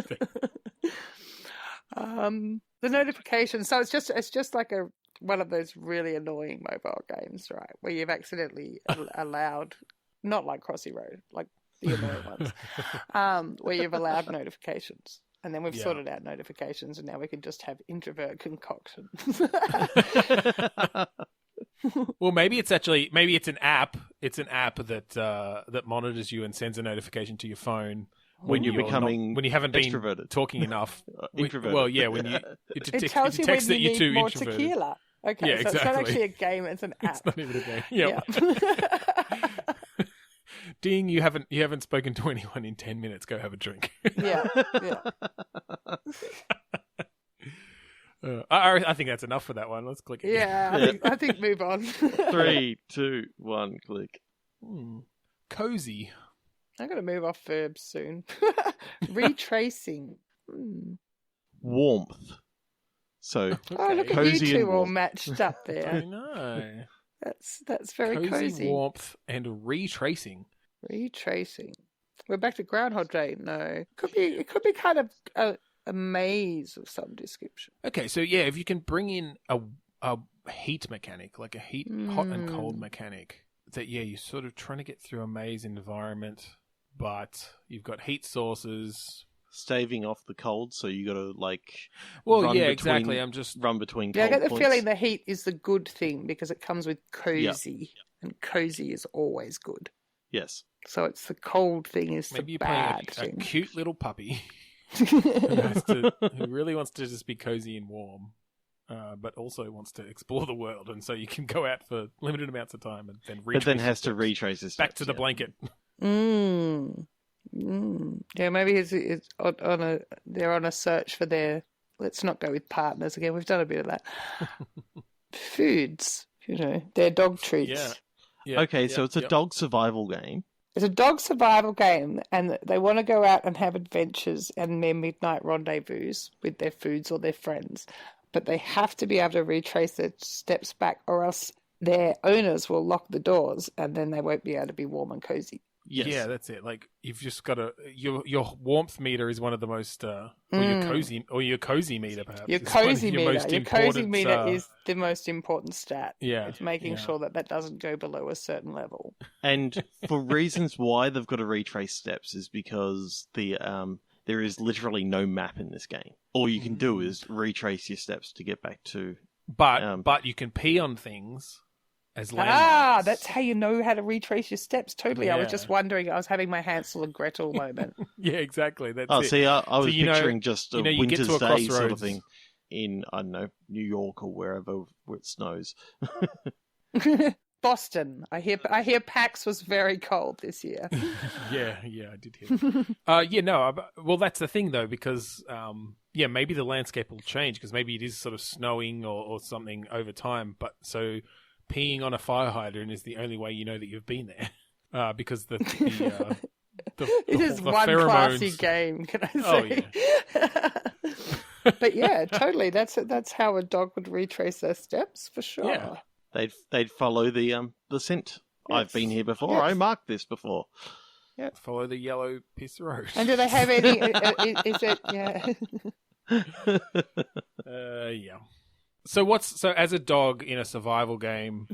The notification. So it's just like one of those really annoying mobile games, right? Where you've accidentally allowed, not like Crossy Road, like the annoying ones, where you've allowed notifications. And then we've sorted out notifications, and now we can just have introvert concoction. Well, maybe it's an app. It's an app that monitors you and sends a notification to your phone when you're becoming when you haven't been extroverted. talking enough. Introverted. Well, yeah, when it tells you when you need more tequila. Okay, yeah, so exactly. it's not actually a game; it's an app. It's not even a game. Yep. Yeah. Ding! You haven't spoken to anyone in 10 minutes. Go have a drink. Yeah. I think that's enough for that one. Let's click it. Yeah, I think move on. 3, 2, 1, click. Cozy. I'm going to move off verbs soon. Retracing. Warmth. So Oh, look at cozy you two and all warm. matched up I there. know. That's very cozy. Warmth, and retracing. Retracing. We're back to Groundhog Day. No, it could be kind of a maze of some description. Okay, so yeah, if you can bring in a heat mechanic, like a hot and cold mechanic, that you're sort of trying to get through a maze environment, but you've got heat sources. Staving off the cold, so you got to exactly. I'm just run between. Yeah, I cold get the points. feeling the heat is the good thing because it comes with cozy, and cozy is always good. Yes. So it's the cold thing is maybe the you're bad playing thing. a cute little puppy who really wants to just be cozy and warm, but also wants to explore the world, and so you can go out for limited amounts of time and then retrace. But then has to steps retrace his back steps, to the blanket. Yeah, maybe it's they're on a search for their. Let's not go with partners again. We've done a bit of that. Foods, their dog treats. Yeah. Okay, so it's a dog survival game. It's a dog survival game, and they want to go out and have adventures and their midnight rendezvous with their foods or their friends, but they have to be able to retrace their steps back, or else their owners will lock the doors, and then they won't be able to be warm and cozy. Yes. Yeah, that's it. Like you've just got to your warmth meter is one of the most, or your cozy meter perhaps. Your is one of cozy your meter. most Your cozy important, meter is the most important stat. Yeah, it's making sure that doesn't go below a certain level. And for reasons why they've got to retrace steps is because there is literally no map in this game. All you can do is retrace your steps to get back to. But you can pee on things as landmarks. That's how you know how to retrace your steps. Totally. Yeah. I was just wondering. I was having my Hansel and Gretel moment. Yeah, exactly. That's it. See, I was picturing you just a you get winter's to a day crossroads. sort of thing in, I don't know, New York or wherever where it snows. Boston. I hear PAX was very cold this year. yeah, I did hear. Well, that's the thing though, because maybe the landscape will change because maybe it is sort of snowing or something over time. But so peeing on a fire hydrant is the only way you know that you've been there, because the it is the one pheromones... classy game, can I say? Oh, yeah. But yeah, totally. That's how a dog would retrace their steps for sure. Yeah. They'd follow the scent. Yes. I've been here before. Yes. I marked this before. Follow the yellow piece of road. And do they have any? Is it? Yeah. So as a dog in a survival game,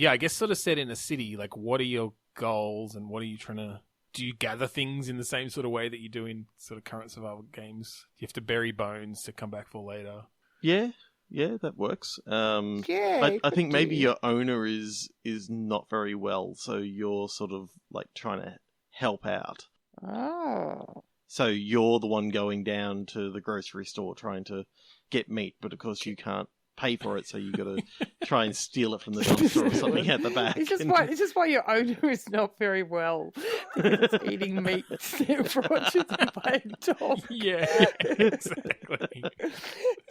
I guess sort of set in a city, like what are your goals and what are you trying to do? You gather things in the same sort of way that you do in sort of current survival games? You have to bury bones to come back for later. Yeah, that works. I think maybe your owner is not very well, so you're sort of like trying to help out. Oh. So you're the one going down to the grocery store trying to get meat, but of course you can't pay for it, so you got to try and steal it from the dumpster or something at the back. It's just why your owner is not very well, because it's eating meat brought to them by a dog. Yeah, exactly.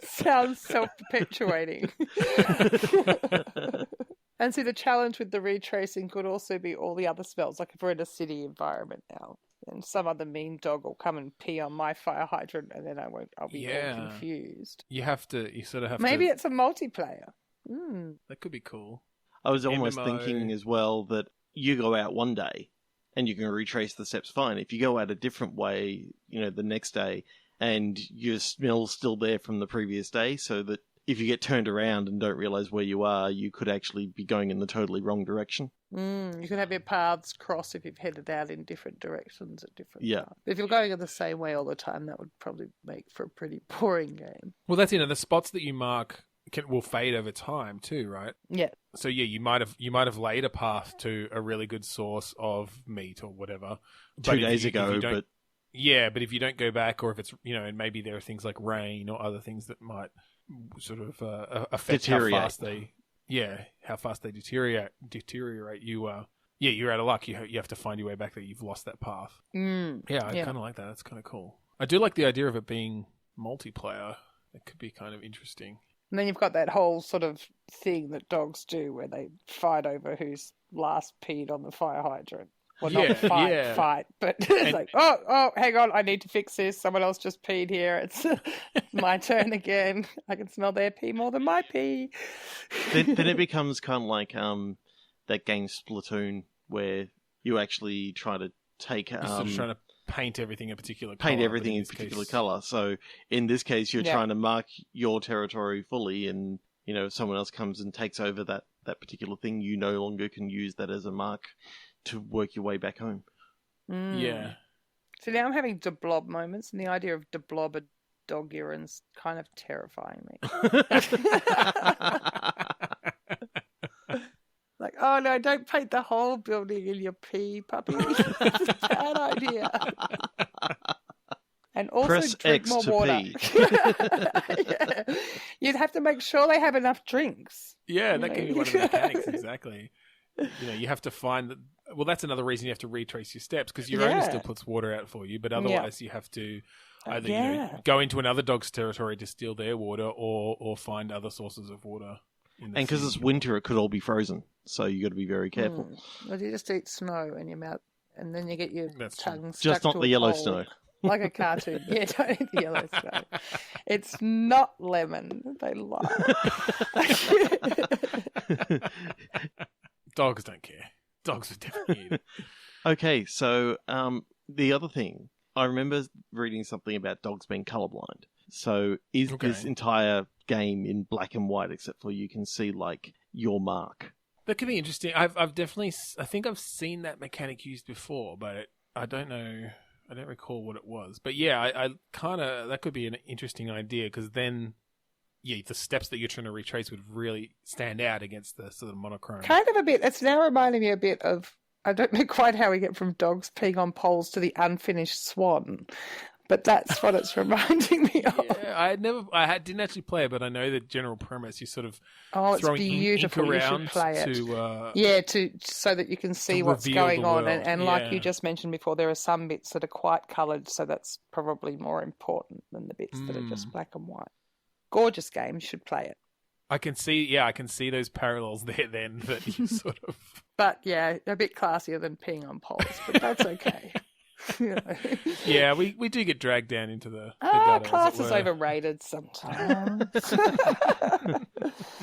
Sounds self-perpetuating. And see, the challenge with the retracing could also be all the other smells. Like if we're in a city environment now, and some other mean dog will come and pee on my fire hydrant, and then I'll be all confused. You sort of have Maybe it's a multiplayer. That could be cool. I was almost MMO. thinking as well that you go out one day and you can retrace the steps fine. If you go out a different way, the next day, and your smell's still there from the previous day, so that if you get turned around and don't realise where you are, you could actually be going in the totally wrong direction. You could have your paths cross if you've headed out in different directions at different times. If you're going the same way all the time, that would probably make for a pretty boring game. Well, that's the spots that you mark will fade over time too, right? Yeah. So you might have laid a path to a really good source of meat or whatever 2 days ago, but but if you don't go back, or if it's and maybe there are things like rain or other things that might sort of affect how fast they deteriorate. You're out of luck. You have to find your way back there. You've lost that path. I kind of like that. That's kind of cool. I do like the idea of it being multiplayer. It could be kind of interesting. And then you've got that whole sort of thing that dogs do where they fight over who's last peed on the fire hydrant. Well, not fight, but it's like, oh, hang on, I need to fix this. Someone else just peed here. It's my turn again. I can smell their pee more than my pee. Then it becomes kind of like that game Splatoon, where you actually try to take... You're sort of trying to paint everything a particular colour. Paint everything in a particular colour. So in this case, you're trying to mark your territory fully, and if someone else comes and takes over that particular thing, you no longer can use that as a mark to work your way back home. Yeah. So now I'm having de-blob moments, and the idea of de-blob and dog urine's kind of terrifying me. Like, oh no, don't paint the whole building in your pee, puppy. It's a bad idea. And also press drink X more to water. pee. You'd have to make sure they have enough drinks. Yeah, that can be one of the mechanics, exactly. You have to find that. Well, that's another reason you have to retrace your steps, because your owner still puts water out for you, but otherwise you have to either go into another dog's territory to steal their water, or find other sources of water. And because it's winter, it could all be frozen, so you got to be very careful. Well, you just eat snow in your mouth, and then you get your tongue stuck just not to the a yellow pole, snow. like a cartoon. Yeah, don't eat the yellow snow. It's not lemon. They lie. Dogs don't care. Dogs would definitely eat it. Okay, so the other thing, I remember reading something about dogs being colorblind. So is this entire game in black and white, except for you can see like your mark? That could be interesting. I've definitely, I think I've seen that mechanic used before, but I don't know. I don't recall what it was. But yeah, I kind of, that could be an interesting idea, because then, the steps that you're trying to retrace would really stand out against the sort of monochrome. Kind of a bit. It's now reminding me a bit of, I don't know quite how we get from dogs peeing on poles to the unfinished swan, but that's what it's reminding me of. Yeah, didn't actually play it, but I know the general premise. You sort of it's beautiful. ink around you should play it. So that you can see what's going on. And like you just mentioned before, there are some bits that are quite coloured, so that's probably more important than the bits that are just black and white. Gorgeous game. You should play it. I can see those parallels there then, that you sort of... But yeah, a bit classier than peeing on poles, but that's okay. Yeah, we do get dragged down into the gutter, class as it is were. overrated sometimes.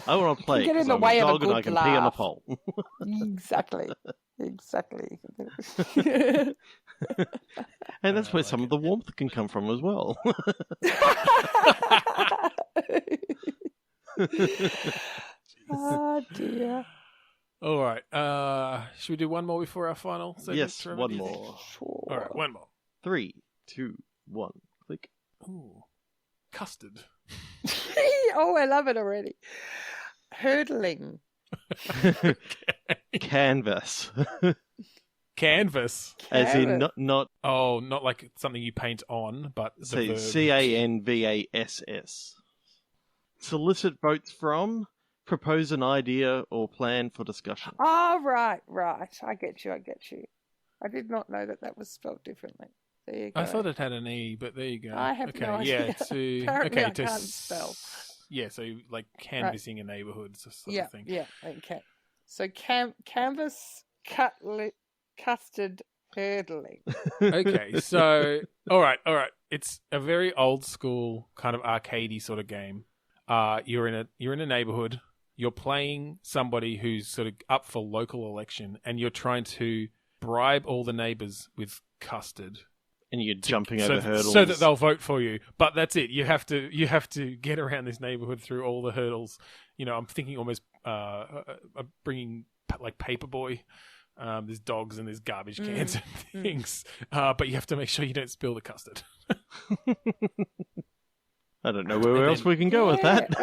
I want to play Get in because the I'm way a of a dog and I good can pee on a laugh. pole. Exactly. And that's where some of the warmth can come from as well. Oh dear. All right. Should we do one more before our final segment? Yes, Trevor, one do you think? more. Sure. All right, one more. 3, 2, 1. Click. Ooh. Custard. Oh, I love it already. Hurdling. Canvas. Canvas. As in not Oh, not like something you paint on, but the say verb. CANVASS. Solicit votes from, propose an idea or plan for discussion. Oh, right. I get you. I did not know that was spelled differently. There you go. I thought it had an E, but there you go. I have okay, no idea. Yeah, to Apparently okay, I to can't spell. Yeah, so like canvassing a neighbourhood sort Yeah, of thing. yeah, okay. So canvas, custard, hurdling. Okay, so all right. It's a very old school kind of arcadey sort of game. You're in a neighborhood. You're playing somebody who's sort of up for local election, and you're trying to bribe all the neighbors with custard. And you're jumping over hurdles. So that they'll vote for you. But that's it. You have to get around this neighborhood through all the hurdles. You know, I'm thinking almost bringing like Paperboy. There's dogs and there's garbage cans and things. But you have to make sure you don't spill the custard. I don't know where else we can go with that.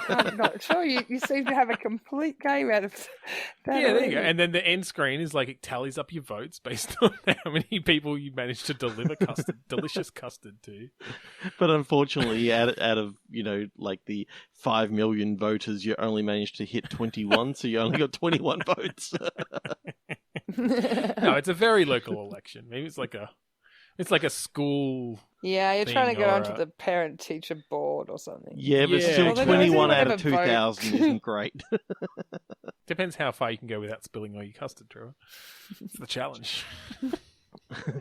I'm not sure. You seem to have a complete game out of that. Yeah, there you go. And then the end screen is like it tallies up your votes based on how many people you managed to deliver delicious custard to. But unfortunately, out of like the 5 million voters, you only managed to hit 21, so you only got 21 votes. No, it's a very local election. Maybe it's like a school. Yeah, you're trying to get onto a- the parent-teacher board or something. Yeah, but Yeah. still Well, then 21 I out think of we're gonna 2,000 vote. isn't great. Depends how far you can go without spilling all your custard, Trevor. It's the challenge.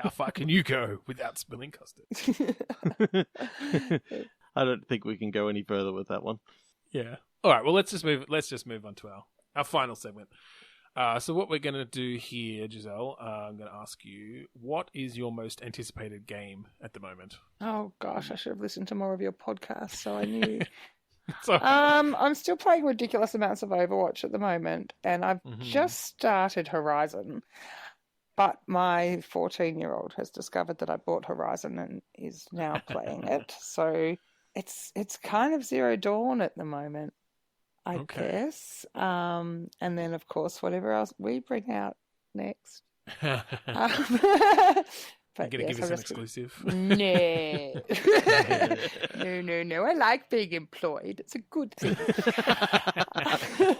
How far can you go without spilling custard? I don't think we can go any further with that one. Yeah. All right. Well, let's just move on to our final segment. So what we're going to do here, Giselle, I'm going to ask you, what is your most anticipated game at the moment? Oh gosh, I should have listened to more of your podcast so I knew. So, I'm still playing ridiculous amounts of Overwatch at the moment, and I've Mhm. just started Horizon. But my 14-year-old has discovered that I bought Horizon and is now playing it. So it's kind of Zero Dawn at the moment, I Okay. guess. And then, of course, whatever else we bring out next. You're But going to yes, give us I'm an just- exclusive. No. No. I like being employed. It's a good thing.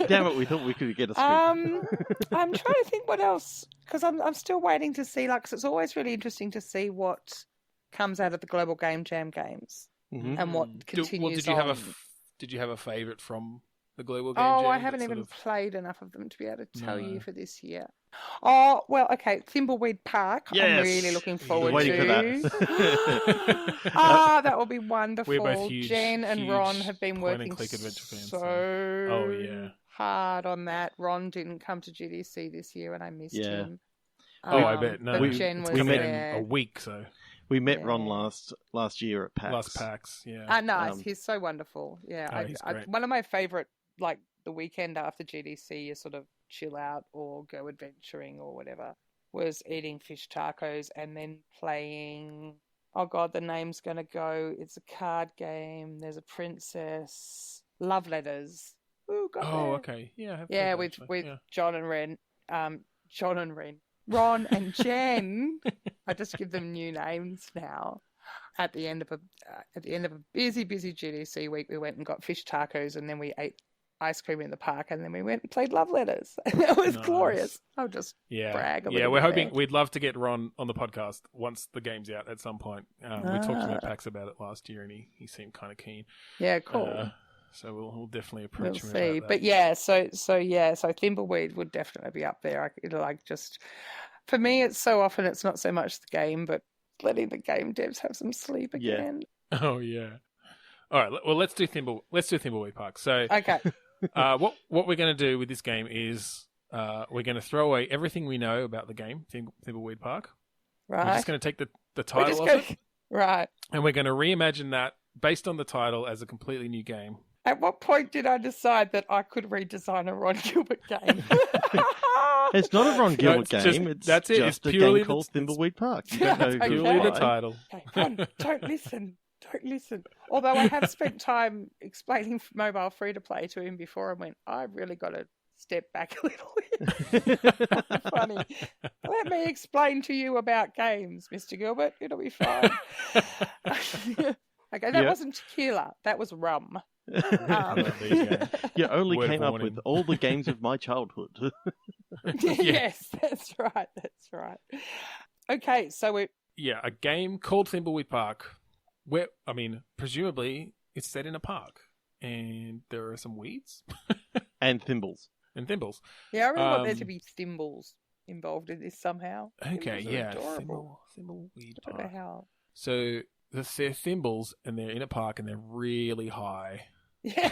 Damn it, we thought we could get a scoop. I'm trying to think what else, because I'm still waiting to see, like, 'cause it's always really interesting to see what comes out of the Global Game Jam games Mhm. and what continues Did you have on. did you have a favourite from the Global Game Oh, Jam I haven't that even sort of- played enough of them to be able to tell No. you for this year. Oh, well, okay, Thimbleweed Park. I'm Yes! really looking forward Waiting to. for that. That will be wonderful. We're both huge- Jen and huge Ron have been point and working click adventure fans, so Oh, yeah. hard on that. Ron didn't come to GDC this year, and I missed Yeah. him. Oh, I bet. No, but we- Jen it's was coming there. in a week, so We met Ron Yeah. last year at PAX. last PAX, yeah. Nice. He's so wonderful. Yeah, he's great. one of my favorite, like the weekend after GDC, you sort of chill out or go adventuring or whatever, was eating fish tacos and then playing. Oh God, the name's gonna go. It's a card game. There's a princess. Love Letters. Ooh, got Oh, there. okay. Yeah, I have played Yeah, that, with actually. Yeah. John and Ren. Ron and Jen. I just give them new names now. At the end of a busy GDC week, we went and got fish tacos, and then we ate ice cream in the park, and then we went and played Love Letters. It was Nice. glorious. I'll just Yeah, brag a yeah. little We're bit hoping there. we'd love to get Ron on the podcast once the game's out at some point. We talked to him at Ah. PAX about it last year, and he seemed kind of keen. Yeah, cool. So we'll definitely We'll approach him see. about But that. yeah, so Thimbleweed would definitely be up there. It'll like just For me, it's so often it's not so much the game, but letting the game devs have some sleep again. Oh yeah. All right. Well, let's do Thimbleweed Park. So, Okay. what we're going to do with this game is we're going to throw away everything we know about the game, Thimbleweed Park. Right. We're just going to take the title of it, Right. and we're going to reimagine that based on the title as a completely new game. At what point did I decide that I could redesign a Ron Gilbert game? It's not a Ron Gilbert game. That's it. Just It's a purely game called Thimbleweed Park. You don't know Okay. Purely the why. title. Okay, Ron, don't listen. Don't listen. Although I have spent time explaining mobile free-to-play to him before and went, I've really got to step back a little bit. Funny. Let me explain to you about games, Mr. Gilbert. It'll be fine. Okay, that wasn't tequila. That was rum. There you go. You only Word of came up warning. with all the games of my childhood. Yes, that's right. That's right. Okay, so we Yeah, a game called Thimbleweed Park, where presumably it's set in a park, and there are some weeds And thimbles. and thimbles. I really want there to be thimbles involved in this somehow. Okay, Thimbles are yeah, adorable. Thimbleweed I don't know Park. how. So they're thimbles, and they're in a park, and they're really high. Yeah.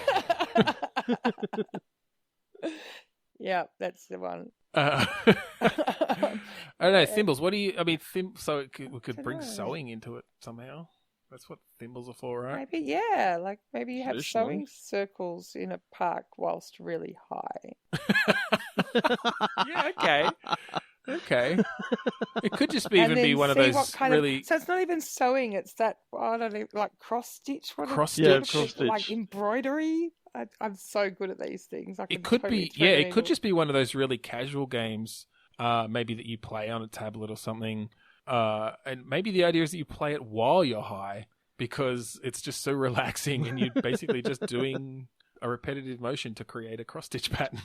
Yeah, that's the one. I don't know, thimbles. What do you? So we could don't bring know. sewing into it somehow. That's what thimbles are for, right? Maybe, maybe you have Traditionally. sewing circles in a park whilst really high. Yeah. Okay. Okay. It could just be And even be then one of see those what kind really So it's not even sewing; it's that I don't know, like cross stitch. Cross Yeah, stitch. cross-stitch. like embroidery. I'm so good at these things. I can It could totally be, thread yeah. a It could needle. just be one of those really casual games, maybe that you play on a tablet or something. And maybe the idea is that you play it while you're high because it's just so relaxing, and you're basically just doing a repetitive motion to create a cross stitch pattern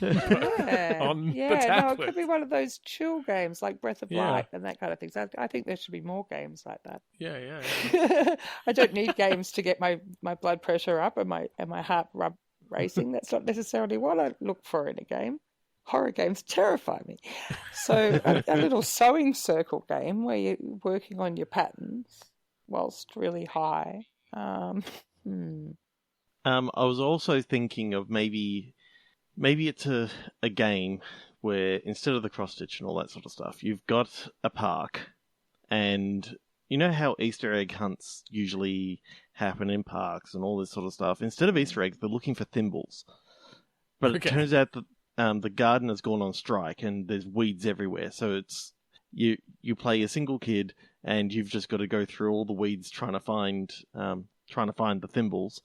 on the No, it tablet. could be one of those chill games like Breath of Yeah. Light and that kind of thing. So I think there should be more games like that. Yeah. I don't need games to get my blood pressure up and my heart racing. That's not necessarily what I look for in a game. Horror games terrify me. So a little sewing circle game where you're working on your patterns whilst really high. I was also thinking of maybe it's a game where instead of the cross stitch and all that sort of stuff, you've got a park, and you know how Easter egg hunts usually happen in parks and all this sort of stuff. Instead of Easter eggs, they're looking for thimbles. But Okay. it turns out that the gardener's gone on strike and there's weeds everywhere. So it's you play a single kid and you've just got to go through all the weeds trying to find the thimbles,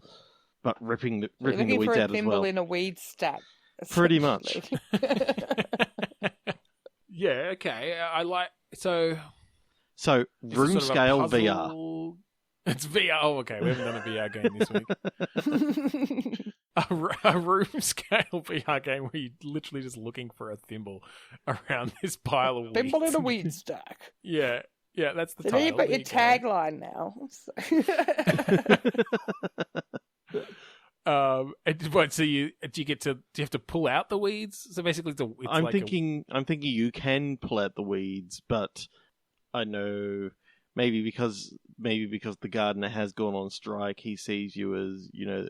but ripping the Looking weeds for a out as thimble well. in a weed stack. Pretty much. essentially. Yeah. Okay. I like so. So Is it room sort of a scale VR. puzzle- It's VR. Oh, okay. We haven't done a VR game this week. A room scale VR game where you're literally just looking for a thimble around this pile of weeds. Thimble in a weed stack. Yeah. Yeah, that's the So title. then you've got There your you go. tagline now. And what? So do you have to pull out the weeds? So basically, it's I'm like thinking you can pull out the weeds, but I know maybe because the gardener has gone on strike, he sees you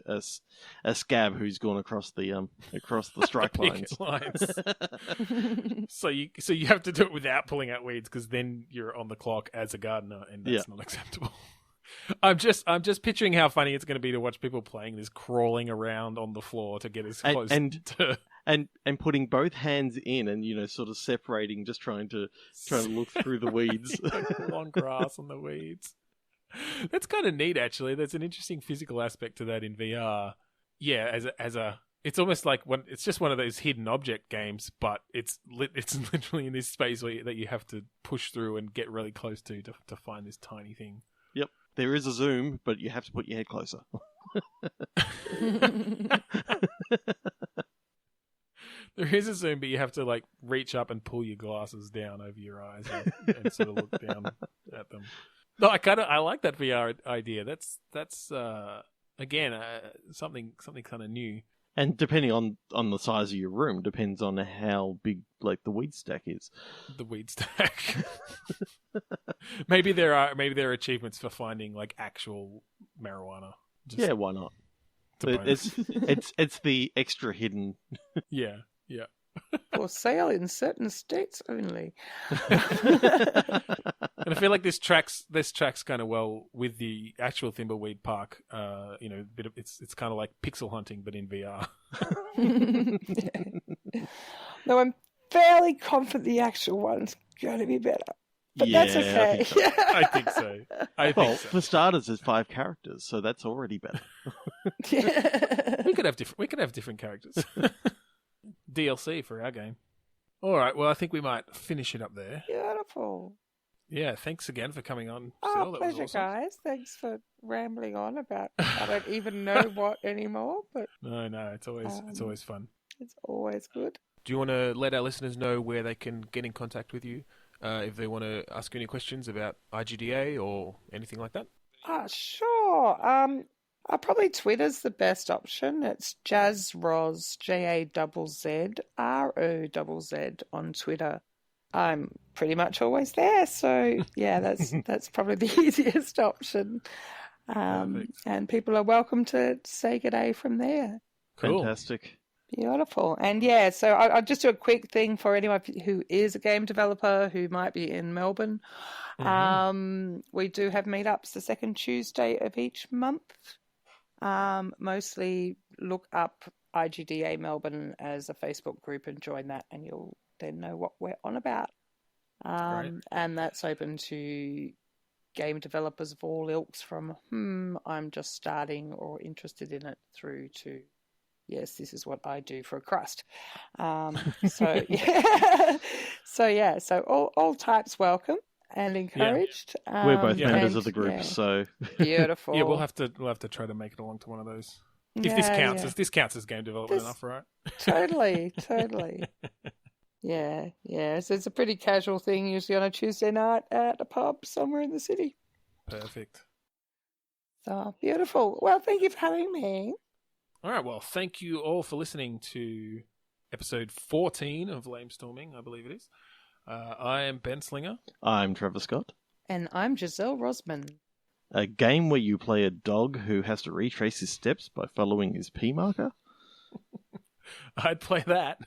as a scab who's gone across the strike picket lines. lines. So you have to do it without pulling out weeds because then you're on the clock as a gardener, and that's not acceptable. I'm just picturing how funny it's going to be to watch people playing this, crawling around on the floor to get as close to. And putting both hands in and sort of separating, just trying to look through the weeds. Long grass on the weeds. That's kind of neat, actually. There's an interesting physical aspect to that in VR. Yeah, it's almost like it's just one of those hidden object games, but it's literally in this space that you have to push through and get really close to find this tiny thing. Yep, there is a zoom, but you have to put your head closer. There is a zoom, but you have to like reach up and pull your glasses down over your eyes and sort of look down at them. No, I like that VR idea. That's again something kind of new. And depending on the size of your room, depends on how big like the weed stack is. The weed stack. Maybe there are achievements for finding like actual marijuana. Just Yeah, why not? to bonus. It's the extra hidden. Yeah. For sale in certain states only. And I feel like this tracks kind of well with the actual Thimbleweed Park. It's kind of like pixel hunting but in VR. Yeah. No, I'm fairly confident the actual one's going to be better. But that's okay. I think so. Well, for starters, there's 5 characters, so that's already better. Yeah. We could have different characters. DLC for our game. All right. Well, I think we might finish it up there. Beautiful. Yeah. Thanks again for coming on. Oh, Giselle. That was pleasure, awesome. guys. Thanks for rambling on about I don't even know what anymore, but No. It's always fun. it's always good. Do you want to let our listeners know where they can get in contact with you if they want to ask you any questions about IGDA or anything like that? Sure. Probably Twitter's the best option. It's JazzRoz, JazzRoz on Twitter. I'm pretty much always there, so yeah, that's probably the easiest option. And people are welcome to say g'day from there. Cool. Fantastic. Beautiful. And yeah, so I'll just do a quick thing for anyone who is a game developer who might be in Melbourne. We do have meetups the second Tuesday of each month. Mostly look up IGDA Melbourne as a Facebook group and join that, and you'll then know what we're on about. And that's open to game developers of all ilks from, I'm just starting or interested in it, through to, yes, this is what I do for a crust. So all types welcome and encouraged. We're both members of the group, so beautiful. Yeah, we'll have to try to make it along to one of those. If this counts, this counts as game development enough, right? Totally. Yeah. So it's a pretty casual thing, usually on a Tuesday night at a pub somewhere in the city. Perfect. So beautiful. Well, thank you for having me. All right. Well, thank you all for listening to episode 14 of Lamestorming, I believe it is. I am Ben Slinger. I'm Trevor Scott. And I'm Giselle Rosman. A game where you play a dog who has to retrace his steps by following his pee marker. I'd play that.